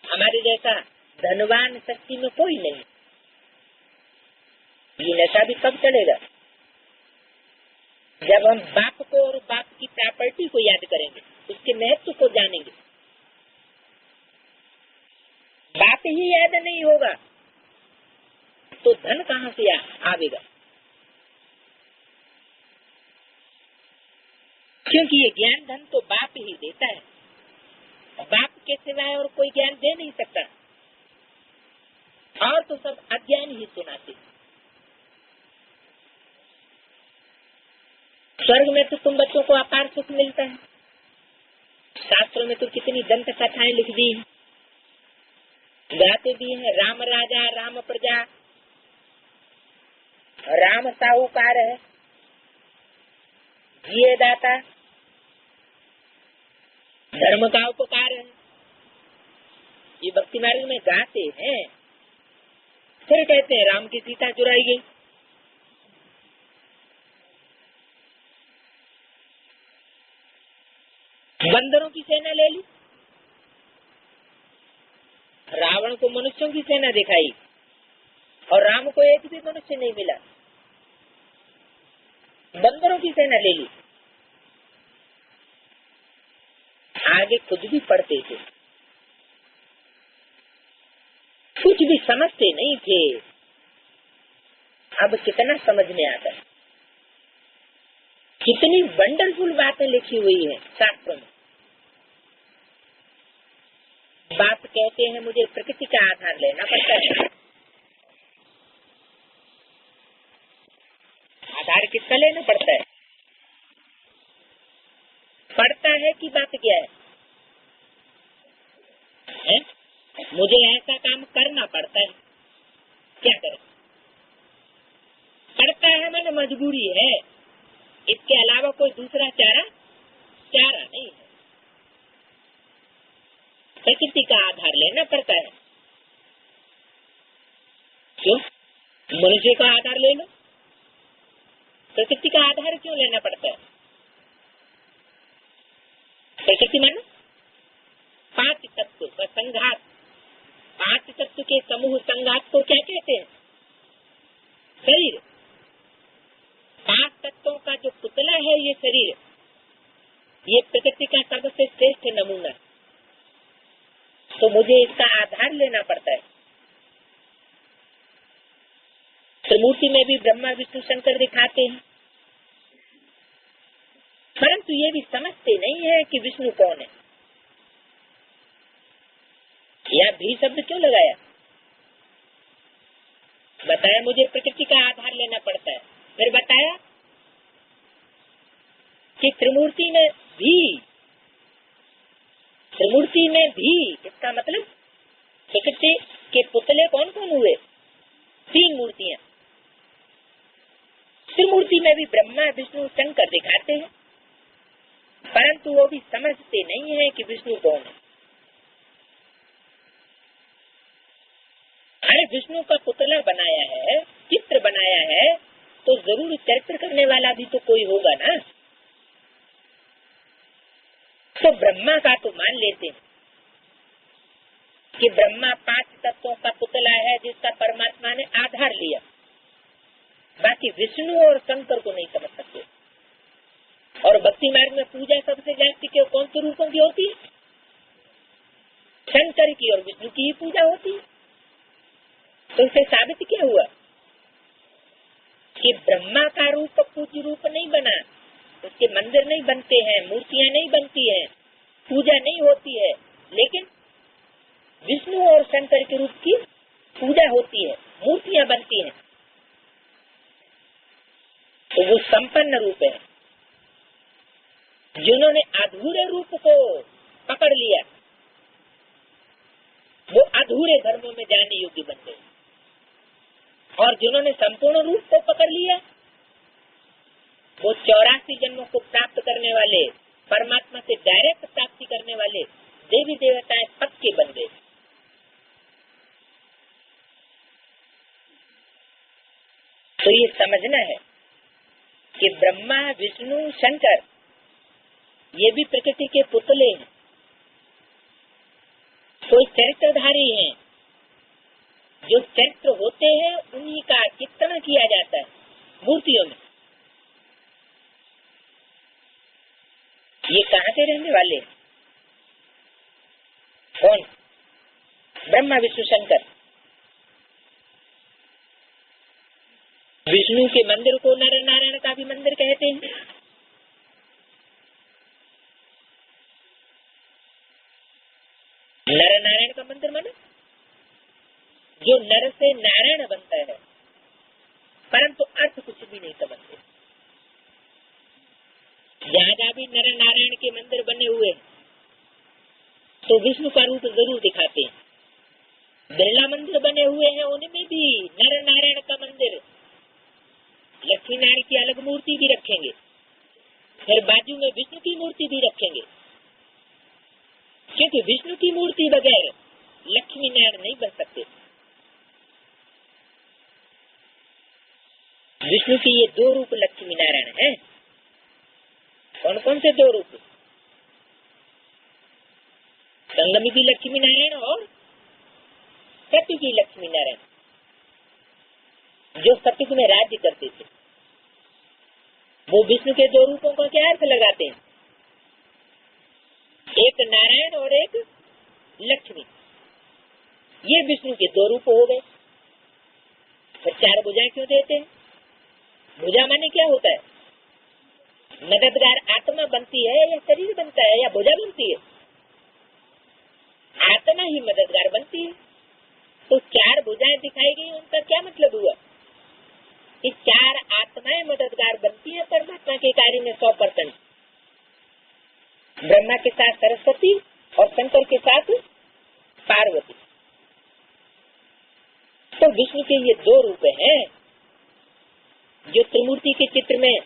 हमारे जैसा धनवान शक्ति में कोई नहीं। ये नशा भी कब चढ़ेगा? जब हम बाप को और बाप की प्रॉपर्टी को याद करेंगे, उसके महत्व को जानेंगे। बाप ही याद नहीं होगा तो धन कहाँ से आवेगा? क्योंकि ये ज्ञान धन तो बाप ही देता है। बाप के सिवाय और कोई ज्ञान दे नहीं सकता। और तो सब अज्ञान ही सुनाते। स्वर्ग में तो तुम बच्चों को अपार सुख मिलता है। शास्त्रों में तो कितनी दंत कथाएं लिख दी हैं, गाते भी हैं। राम राजा, राम प्रजा, राम साहूकार है, जिये दाता, धर्म का उपकार है। ये भक्ति मार्ग में गाते हैं। फिर कहते हैं राम की सीता चुराई गई। बंदरों की सेना ले ली, रावण को मनुष्यों की सेना दिखाई और राम को एक भी मनुष्य नहीं मिला। बंदरों की सेना ले ली। आगे खुद भी पढ़ते थे, कुछ भी समझते नहीं थे। अब कितना समझ में आता है। कितनी वंडरफुल बातें लिखी हुई है शास्त्रों में। बाप कहते हैं मुझे प्रकृति का आधार लेना पड़ता है। आधार किसका लेना पड़ता है? पड़ता है कि बात क्या है? मुझे ऐसा काम करना पड़ता है। क्या करें? पड़ता है मैंने मजबूरी है, इसके अलावा कोई दूसरा चारा नहीं है। प्रकृति का आधार लेना पड़ता है। क्यों? मनुष्य का आधार ले लो, प्रकृति का आधार क्यों लेना पड़ता है? प्रकृति मानो 5 तत्व का संघात, 5 तत्व के समूह संघात को क्या कहते हैं? शरीर। 5 तत्वों का जो पुतला है ये शरीर, ये प्रकृति का सबसे श्रेष्ठ नमूना। तो मुझे इसका आधार लेना पड़ता है। त्रिमूर्ति में भी ब्रह्मा विष्णु शंकर दिखाते हैं, परंतु ये भी समझते नहीं है कि विष्णु कौन है। यह भी शब्द क्यों लगाया? बताया मुझे प्रकृति का आधार लेना पड़ता है। फिर बताया कि त्रिमूर्ति में भी इसका मतलब प्रकृति के पुतले कौन कौन हुए? 3 मूर्तियां। त्रिमूर्ति में भी ब्रह्मा विष्णु शंकर दिखाते हैं, परंतु वो भी समझते नहीं है कि विष्णु कौन है। अरे विष्णु का पुतला बनाया है, चित्र बनाया है, तो जरूर चरित्र करने वाला भी तो कोई होगा ना। तो ब्रह्मा का तो मान लेते हैं कि ब्रह्मा 5 तत्वों का पुतला है जिसका परमात्मा ने आधार लिया। बाकी विष्णु और शंकर को नहीं समझ सकते। और भक्ति मार्ग में पूजा सबसे जाती कौन से रूपों की होती है? शंकर की और विष्णु की ही पूजा होती है। तो इससे साबित क्या हुआ कि ब्रह्मा का रूप पूज्य रूप नहीं बना, उसके मंदिर नहीं बनते हैं, मूर्तियां नहीं बनती हैं, पूजा नहीं होती है, लेकिन विष्णु और शंकर के रूप की पूजा होती है, मूर्तियां बनती हैं। तो वो संपन्न रूप है। जिन्होंने अधूरे रूप को पकड़ लिया वो अधूरे धर्मों में जाने योग्य बन गए, और जिन्होंने संपूर्ण रूप को पकड़ लिया वो 84 जन्मों को प्राप्त करने वाले, परमात्मा से डायरेक्ट प्राप्ति करने वाले देवी देवताएं पक्के बन गए। तो ये समझना है कि ब्रह्मा विष्णु शंकर ये भी प्रकृति के पुतले हैं, कोई चरित्रधारी हैं। जो चरित्र होते हैं उन्हीं का चित्रण किया जाता है मूर्तियों में। ये कहाँ के रहने वाले हैं? कौन? ब्रह्मा विष्णु शंकर। विष्णु के मंदिर को नर नारायण का भी मंदिर कहते हैं। नर नारायण का मंदिर माने जो नर से नारायण बनता है, परंतु अर्थ कुछ भी नहीं समझते। जहाँ भी नर नारायण के मंदिर बने हुए तो विष्णु का रूप जरूर दिखाते हैं। बिरला मंदिर बने हुए हैं उनमें भी नर नारायण का मंदिर, लक्ष्मी नारायण की अलग मूर्ति भी रखेंगे, फिर बाजू में विष्णु की मूर्ति भी रखेंगे, क्योंकि विष्णु की मूर्ति बगैर लक्ष्मी नारायण नहीं बन सकते। विष्णु की ये 2 रूप लक्ष्मी नारायण हैं। कौन कौन से 2 रूप? संगमी की लक्ष्मी नारायण और सत्य की लक्ष्मी नारायण, जो सत्युग में राज्य करते थे। वो विष्णु के 2 रूपों का क्या अर्थ लगाते हैं? एक नारायण और एक लक्ष्मी। ये विष्णु के 2 रूप हो गए। तो 4 भुजाएं क्यों देते हैं? भुजा माने क्या होता है? मददगार आत्मा बनती है या शरीर बनता है या भुजा बनती है? आत्मा ही मददगार बनती है। तो 4 भुजाएं दिखाई गई, उनका क्या मतलब हुआ कि 4 आत्माएं मददगार बनती है परमात्मा के कार्य में 100%। ब्रह्मा के साथ सरस्वती और शंकर के साथ पार्वती। तो विष्णु के ये 2 रूप हैं। जो त्रिमूर्ति के चित्र में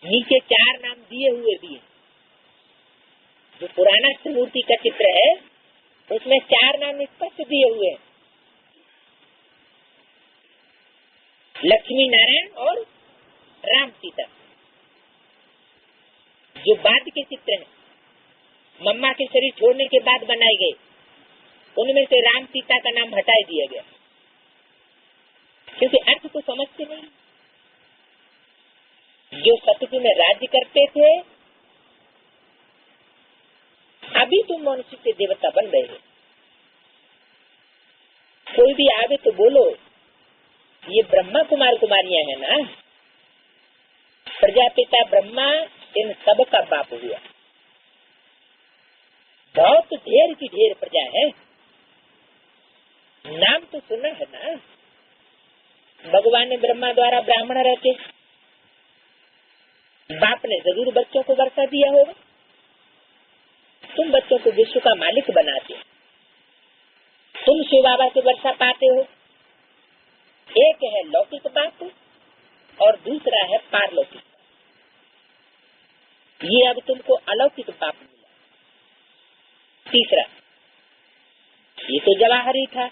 नीचे 4 नाम दिए हुए भी हैं, जो पुराना त्रिमूर्ति का चित्र है उसमें 4 नाम स्पष्ट दिए हुए हैं, लक्ष्मी नारायण और राम सीता। जो बाद के चित्र हैं, मम्मा के शरीर छोड़ने के बाद बनाए गए, उनमें से राम सीता का नाम हटा दिया गया, क्योंकि अर्थ को समझते नहीं। जो सतयुग में राज्य करते थे, अभी तुम मनुष्य से देवता बन रहे हो। कोई भी आवे तो बोलो ये ब्रह्मा कुमार कुमारियां हैं ना, प्रजापिता ब्रह्मा इन सब का बाप हुआ। बहुत ढेर की ढेर प्रजा है, नाम तो सुना है ना। भगवान ने ब्रह्मा द्वारा ब्राह्मण रहते, बाप ने जरूर बच्चों को वर्षा दिया होगा। तुम बच्चों को विश्व का मालिक बनाते, तुम शिव बाबा से वर्षा पाते हो। एक है लौकिक बाप और दूसरा है पारलौकिक। ये अब तुमको अलौकिक बाप मिला। तीसरा, ये तो जवाहरी था,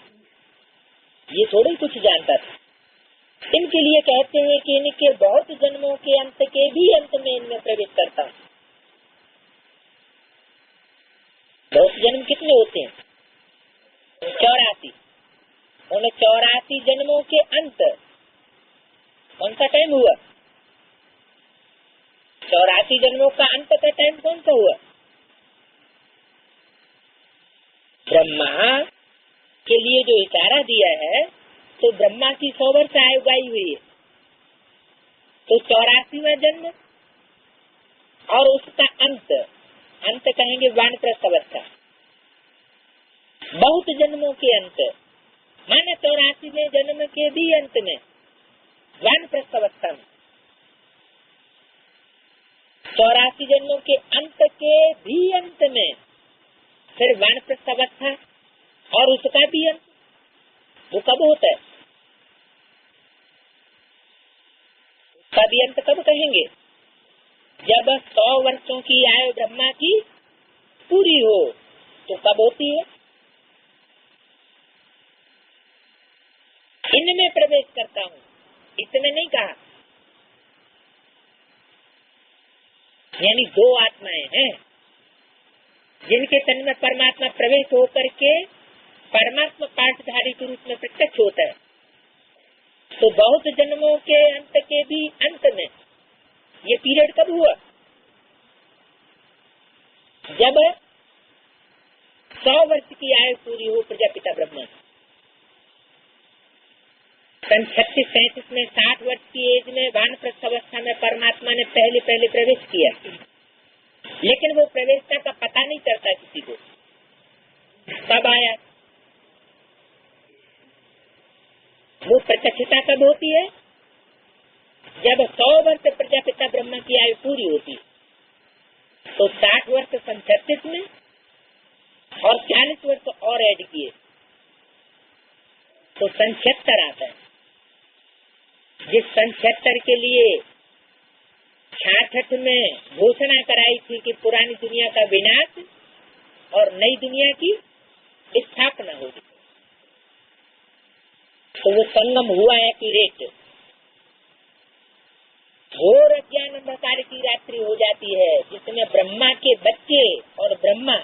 ये थोड़ा ही कुछ जानता था। इनके लिए कहते हैं कि इनके बहुत जन्मों के अंत के भी अंत में इनमें प्रवेश करता हूँ। बहुत जन्म कितने होते हैं? 84। उन 84 जन्मों के अंत कौन सा टाइम हुआ? 84 जन्मों का अंत का टाइम कौन सा हुआ? ब्रह्मा के लिए जो इशारा दिया है, तो ब्रह्मा की 100 वर्ष आयु गाई हुई है, तो 84वां जन्म और उसका अंत, अंत कहेंगे वानप्रस्थ अवस्था, बहुत जन्मों के अंत, माने 84वें जन्म के भी अंत में वानप्रस्थ अवस्था में, 84 जन्मों के अंत के भी अंत में फिर वानप्रस्थ अवस्था और उसका भी अंत। वो कब होता है? उसका भी अंत कब कहेंगे? जब 100 वर्षों की आयु ब्रह्मा की पूरी हो। तो कब होती है? इनमें प्रवेश करता हूँ, इतने नहीं कहा। यानी 2 आत्माएं हैं जिनके तन में परमात्मा प्रवेश होकर के परमात्मा पाठधारी के रूप में प्रत्यक्ष होता है। तो बहुत जन्मों के अंत के भी अंत में ये पीरियड कब हुआ? जब 100 वर्ष की आयु पूरी हो प्रजापिता ब्रह्मा। सन 36-37 में 60 वर्ष की एज में वानप्रस्थ अवस्था में परमात्मा ने पहले प्रवेश किया, लेकिन वो प्रवेशता का पता नहीं चलता किसी को। कब आया? वो प्रत्यक्षता कब होती है? जब 100 वर्ष प्रजापिता ब्रह्मा की आयु पूरी होती है। तो 60 वर्ष सन 36 में और 40 वर्ष और ऐड किए तो सन 76 आता है। जिस सन 76 के लिए 66 में घोषणा कराई थी कि पुरानी दुनिया का विनाश और नई दुनिया की स्थापना होगी, तो वो संगम हुआ एक्यूरेट। घोर अज्ञान अंधकार की रात्रि हो जाती है, जिसमें ब्रह्मा के बच्चे और ब्रह्मा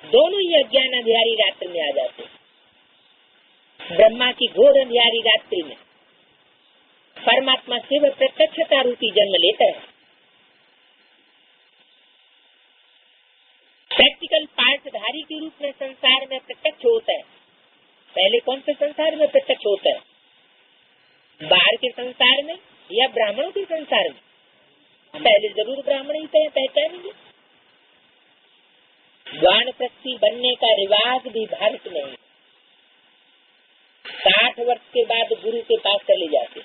दोनों ही अज्ञान अंधियारी रात्रि में आ जाते हैं। ब्रह्मा की घोर अंधियारी रात्रि में परमात्मा शिव प्रत्यक्षता रूपी जन्म लेता है। प्रैक्टिकल पाठधारी के रूप में संसार में प्रत्यक्ष होता है। पहले कौन से संसार में प्रत्यक्ष होता है? बाहर के संसार में या ब्राह्मणों के संसार में? पहले जरूर ब्राह्मण ही पहचानेंगे। वानप्रस्थी बनने का रिवाज भी भारत में है। 60 वर्ष के बाद गुरु के पास चले जाते,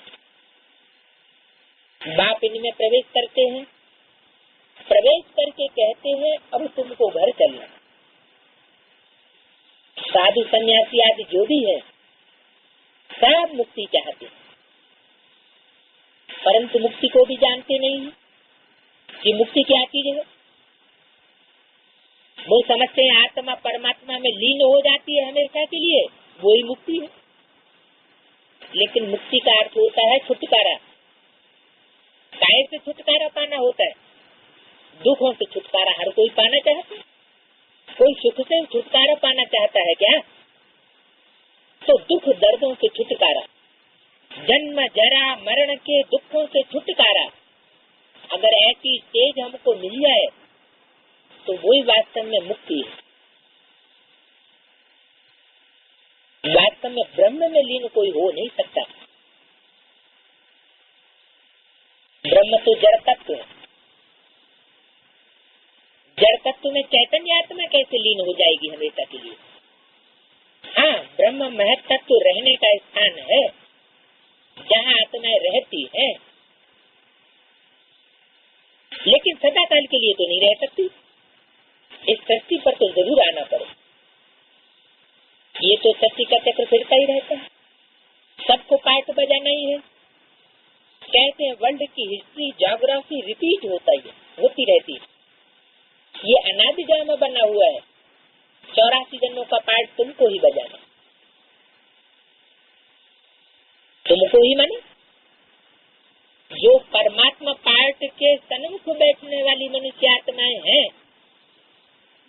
बाप इनमें प्रवेश करते हैं, प्रवेश करके कहते हैं अब तुमको घर चलना। साधु सन्यासी आदि जो भी है सब मुक्ति चाहते हैं, परंतु मुक्ति को भी जानते नहीं कि मुक्ति क्या चीज है। वो समझते हैं आत्मा परमात्मा में लीन हो जाती है हमेशा के लिए, वो ही मुक्ति है। लेकिन मुक्ति का अर्थ होता है छुटकारा। काहे से छुटकारा पाना होता है? दुखों से छुटकारा हर कोई पाना चाहता है। कोई सुख से छुटकारा पाना चाहता है क्या? तो दुख दर्दों से छुटकारा, जन्म जरा मरण के दुखों से छुटकारा, अगर ऐसी चीज हमको मिल जाए तो वही वास्तव में मुक्ति है। वास्तव में ब्रह्म में लीन कोई हो नहीं सकता। ब्रह्म तो जड़ तत्व है। जड़ तत्व में चैतन्य आत्मा कैसे लीन हो जाएगी हमेशा के लिए? हाँ, ब्रह्म महत तत्व रहने का स्थान है जहाँ आत्माएं रहती है, लेकिन सदा काल के लिए तो नहीं रह सकती। इस सृष्टि पर तो जरूर आना पड़े। ये तो सृष्टि का चक्र फिरता ही रहता है, सबको पार्ट बजाना ही है। कहते हैं वर्ल्ड की हिस्ट्री ज्योग्राफी रिपीट होती रहती है। ये अनादि ड्रामा बना हुआ है। 84 जन्मों का पार्ट तुमको ही बजाना, तुमको ही माने। जो परमात्मा पार्ट के सन्मुख बैठने वाली मनुष्य आत्माएं हैं,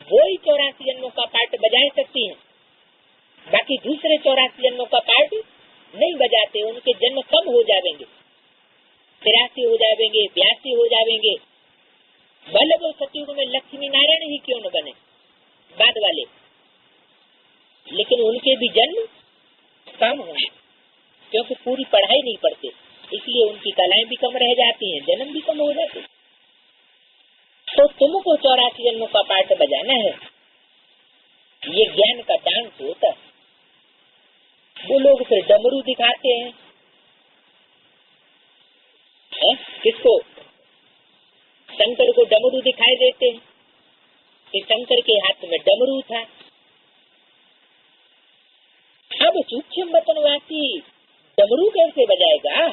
वो ही 84 जन्मों का पार्ट बजा सकती हैं। बाकी दूसरे 84 जन्मों का पार्ट नहीं बजाते। उनके जन्म कम हो जाएंगे, 83 हो जाएंगे, 82 हो जाएंगे। भले वो सतयुग में लक्ष्मी नारायण ही क्यों न बने बाद वाले, लेकिन उनके भी जन्म कम होंगे, क्योंकि पूरी पढ़ाई नहीं पढ़ते, इसलिए उनकी कलाएं भी कम रह जाती हैं, जन्म भी कम हो जाते। तो तुमको 84 जन्मों का पाठ बजाना है। ये ज्ञान का डांस होता है। वो लोग फिर डमरू दिखाते हैं, किसको? शंकर को डमरू दिखाई देते हैं कि शंकर के हाथ में डमरू था। अब सूक्ष्म वतनवासी डमरू कैसे बजाएगा?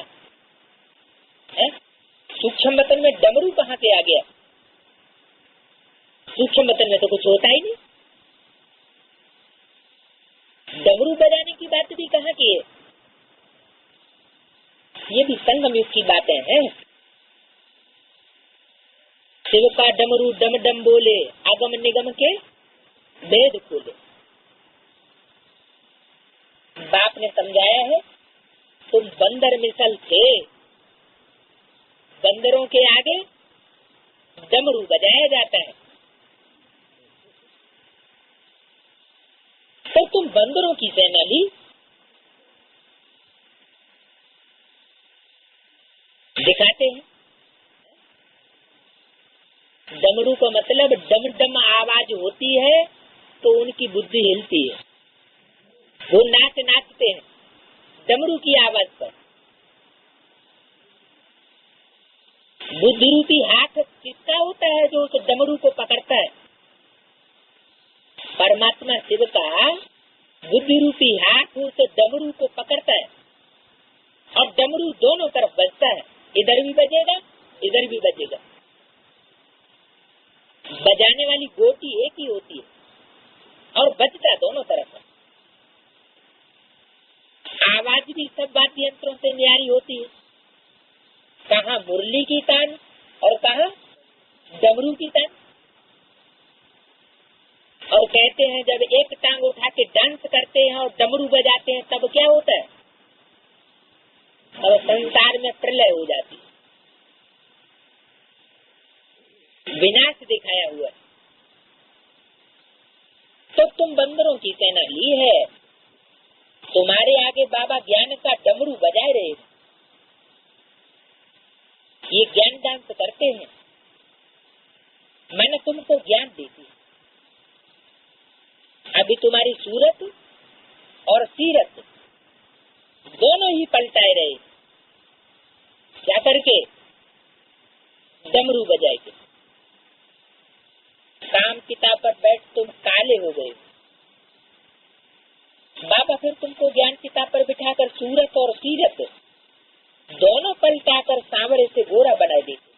सूक्ष्म वतन में डमरू कहाँ से आ गया? सूक्ष्म वतन में तो कुछ होता ही नहीं। डमरू बजाने की बात भी कहाँ की है? ये भी संगम युग की बातें हैं। शिव का डमरू डम डम बोले, आगम निगम के भेद खोले। बाप ने समझाया है, तुम बंदर मिसल थे, बंदरों के आगे डमरू बजाया जाता है। तो तुम बंदरों की सेना ली, दिखाते हैं। डमरू का मतलब डम डम आवाज होती है तो उनकी बुद्धि हिलती है, वो नाचते हैं डमरू की आवाज पर। बुद्धि रूपी हाथ किसका होता है जो उस डमरू को पकड़ता है? परमात्मा शिव का बुद्धि रूपी हाथ उस डमरू को पकड़ता है, और डमरू दोनों तरफ बजता है, इधर भी बजेगा इधर भी बजेगा। बजाने वाली गोटी एक ही होती है और बजता दोनों तरफ है। आवाज भी सब वाद्य यंत्रों से न्यारी होती है, कहाँ मुरली की तान और कहाँ डमरू की तान। और कहते हैं जब एक टांग उठा के डांस करते हैं और डमरू बजाते हैं तब क्या होता है? और संसार में प्रलय हो जाती है, विनाश दिखाया हुआ है। तो तुम बंदरों की सेना ली है, तुम्हारे आगे बाबा ज्ञान का डमरू बजाए रहे। ये ज्ञान डांस करते हैं, मैंने तुमको ज्ञान देती। अभी तुम्हारी सूरत और सीरत दोनों ही पलटाए रहे, क्या करके? डमरू बजाए के। काम किताब पर बैठ तुम काले हो गए, बाबा फिर तुमको ज्ञान किताब पर बिठाकर सूरत और सीरत दोनों पलटा कर सांवरे से गोरा बना देते।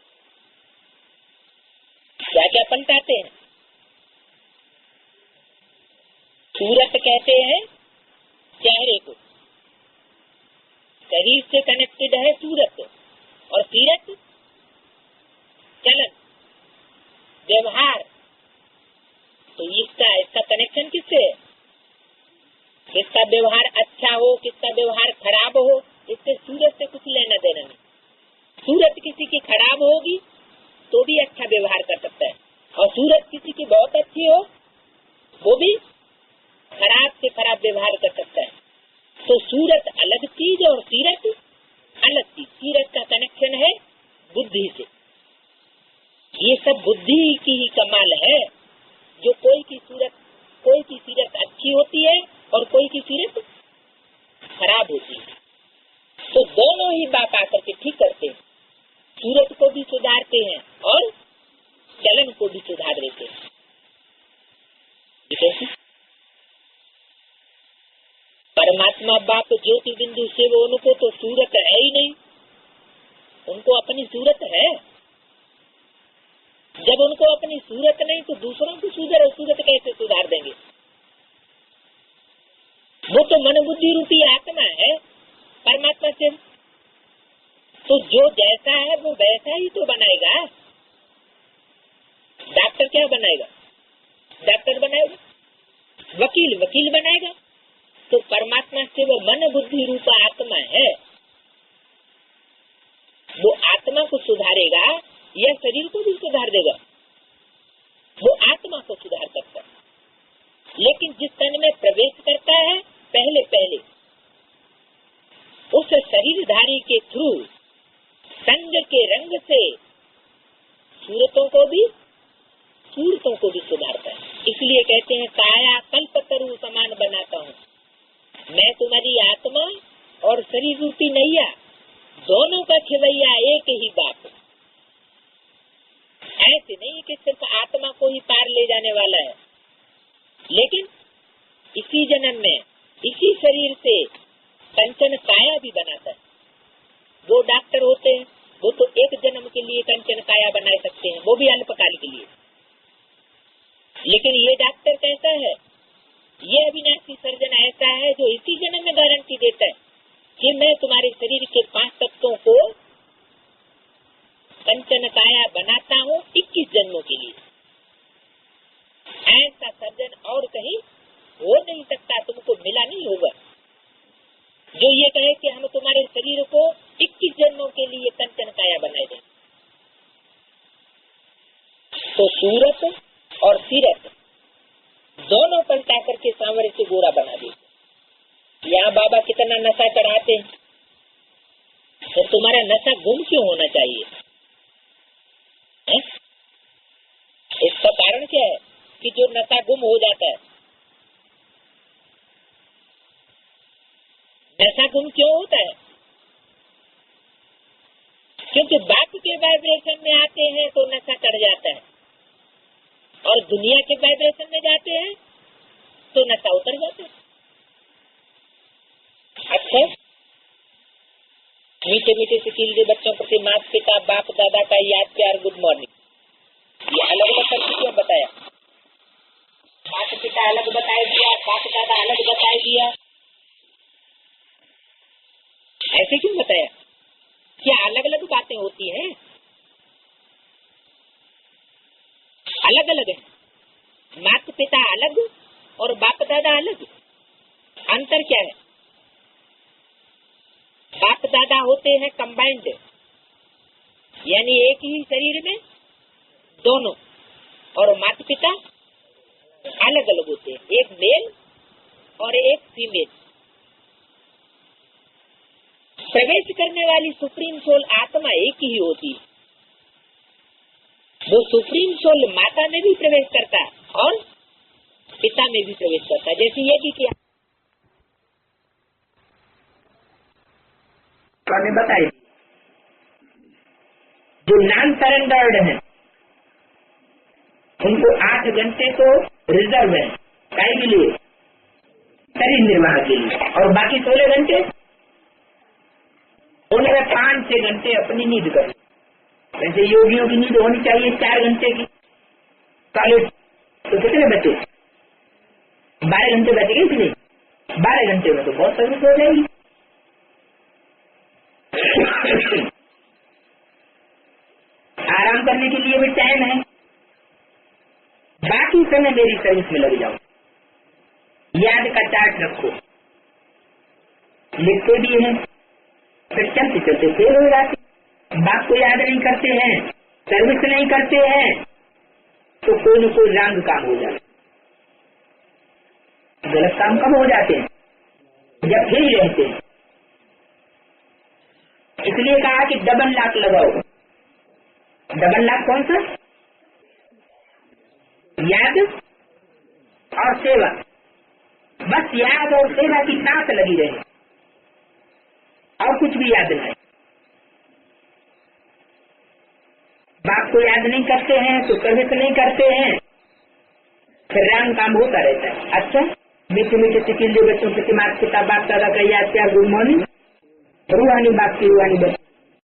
क्या क्या पलटाते हैं? सूरत कहते हैं चेहरे को, शरीर से कनेक्टेड है सूरत, और सीरत चलन, व्यवहार। तो इसका कनेक्शन किससे है? किसका व्यवहार अच्छा हो, किसका व्यवहार खराब हो, इससे सूरत से कुछ लेना देना नहीं। सूरत किसी की खराब होगी तो भी अच्छा व्यवहार कर सकता है, और सूरत किसी की बहुत अच्छी हो वो भी खराब से खराब व्यवहार कर सकता है। तो सूरत अलग चीज और सीरत अलग चीज। सीरत का कनेक्शन है बुद्धि से। ये सब बुद्धि की ही कमाल है। जो कोई की सीरत अच्छी होती है और कोई की सीरत खराब होती है। तो दोनों ही बाप आकर के ठीक करते हैं, सूरत को भी सुधारते हैं और चलन को भी सुधार देते हैं। परमात्मा बाप ज्योति बिंदु से वो उनको तो सूरत है ही नहीं, उनको अपनी सूरत है। जब उनको अपनी सूरत नहीं तो दूसरों की सूरत कैसे सुधार देंगे? वो तो मन बुद्धि रूपी आत्मा है परमात्मा से, तो जो जैसा है वो वैसा ही तो बनाएगा। डॉक्टर क्या बनाएगा? डॉक्टर बनाएगा। वकील बनाएगा। तो परमात्मा से वो मन बुद्धि रूप आत्मा है, वो आत्मा को सुधारेगा या शरीर को भी सुधार देगा? वो आत्मा को सुधार सकता है। लेकिन जिस तन में प्रवेश करता है पहले उस शरीरधारी के थ्रू संग के रंग से सूरतों को भी सुधारता है। इसलिए कहते हैं काया कल्पतरु समान बनाता हूँ मैं तुम्हारी आत्मा और शरीर रूपी नैया, दोनों का खिवैया एक ही बाप। ऐसे नहीं कि सिर्फ आत्मा को ही पार ले जाने वाला है, लेकिन इसी जन्म में इसी शरीर से कंचन काया भी बनाता है। वो डॉक्टर होते हैं, वो तो एक जन्म के लिए कंचन काया बना सकते हैं, वो भी अल्पकाल के लिए। लेकिन ये डॉक्टर कैसा है? ये अविनाशी सर्जन ऐसा है जो इसी जन्म में गारंटी देता है कि मैं तुम्हारे शरीर के 5 तत्वों को कंचन काया बनाता हूँ 21 जन्मों के लिए। ऐसा सर्जन और कहीं हो नहीं सकता, तुमको मिला नहीं होगा जो ये कहे कि हम तुम्हारे शरीर को 21 जन्मों के लिए कंचन काया बनाए दें। तो सूरत और सीरत दोनों पलटा करके सांवरे से गोरा बना देते। यहाँ बाबा कितना नशा चढ़ाते हैं, तो तुम्हारा नशा गुम क्यों होना चाहिए? इसका कारण क्या है कि जो नशा गुम हो जाता है? नशा गुम क्यों होता है? क्योंकि बाप के वाइब्रेशन में आते हैं तो नशा चढ़ जाता है, और दुनिया के वाइब्रेशन में जाते हैं तो नशा उतर जाता है। अच्छा, मीठे मीठे से कीजिए बच्चों प्रति माता पिता बाप दादा का याद प्यार गुड मॉर्निंग। ये अलग अलग करके क्यों बताया? माता पिता अलग बताए दिया, बाप दादा अलग बताए दिया, ऐसे क्यों बताया? क्या अलग अलग बातें होती हैं? अलग अलग है, माता पिता अलग और बाप दादा अलग। अंतर क्या है? बाप दादा होते हैं कंबाइंड, यानी एक ही शरीर में दोनों, और माता पिता अलग अलग होते हैं, एक मेल और एक फीमेल। प्रवेश करने वाली सुप्रीम सोल आत्मा एक ही होती है। वो सुप्रीम सोल माता में भी प्रवेश करता है और पिता में भी प्रवेश करता है। जैसे ये भी किया बताइए, जो नॉन सरेंडर्ड है उनको 8 घंटे तो रिजर्व है काय के लिए? शरीर निर्वाह के लिए, और बाकी 16 घंटे है 5-6 घंटे अपनी नींद करें। वैसे योगियों की नींद होनी चाहिए 4 घंटे की। कॉलेज तो कितने बचे? 12 घंटे बचे गए, इसलिए 12 घंटे में तो बहुत सर्विस हो जाएगी। आराम करने के लिए भी टाइम है, बाकी समय मेरी सर्विस में लग जाओ। याद का चार्ट रखो, लिखते भी हैं, फिर चलते चलते फेल हो जाते। बात को याद नहीं करते हैं, सर्विस नहीं करते हैं, तो कोई न कोई रंग काम हो जाता। गलत काम कब हो जाते हैं? जब फिर ही रहते हैं। इसलिए कहा कि डबल लॉक लगाओ। डबल लॉक कौन सा? याद और सेवा। बस याद और सेवा की साथ लगी रहे और कुछ भी याद नहीं। बाप को याद नहीं करते हैं तो सर्विस नहीं करते हैं, फिर रंग काम होता रहता है। अच्छा, मीठे मीठे चिकित्से बच्चों के माता पिता बाप दादा का याद क्या? गुड मॉर्निंग, रूहानी बाप की रूहानी बच्चे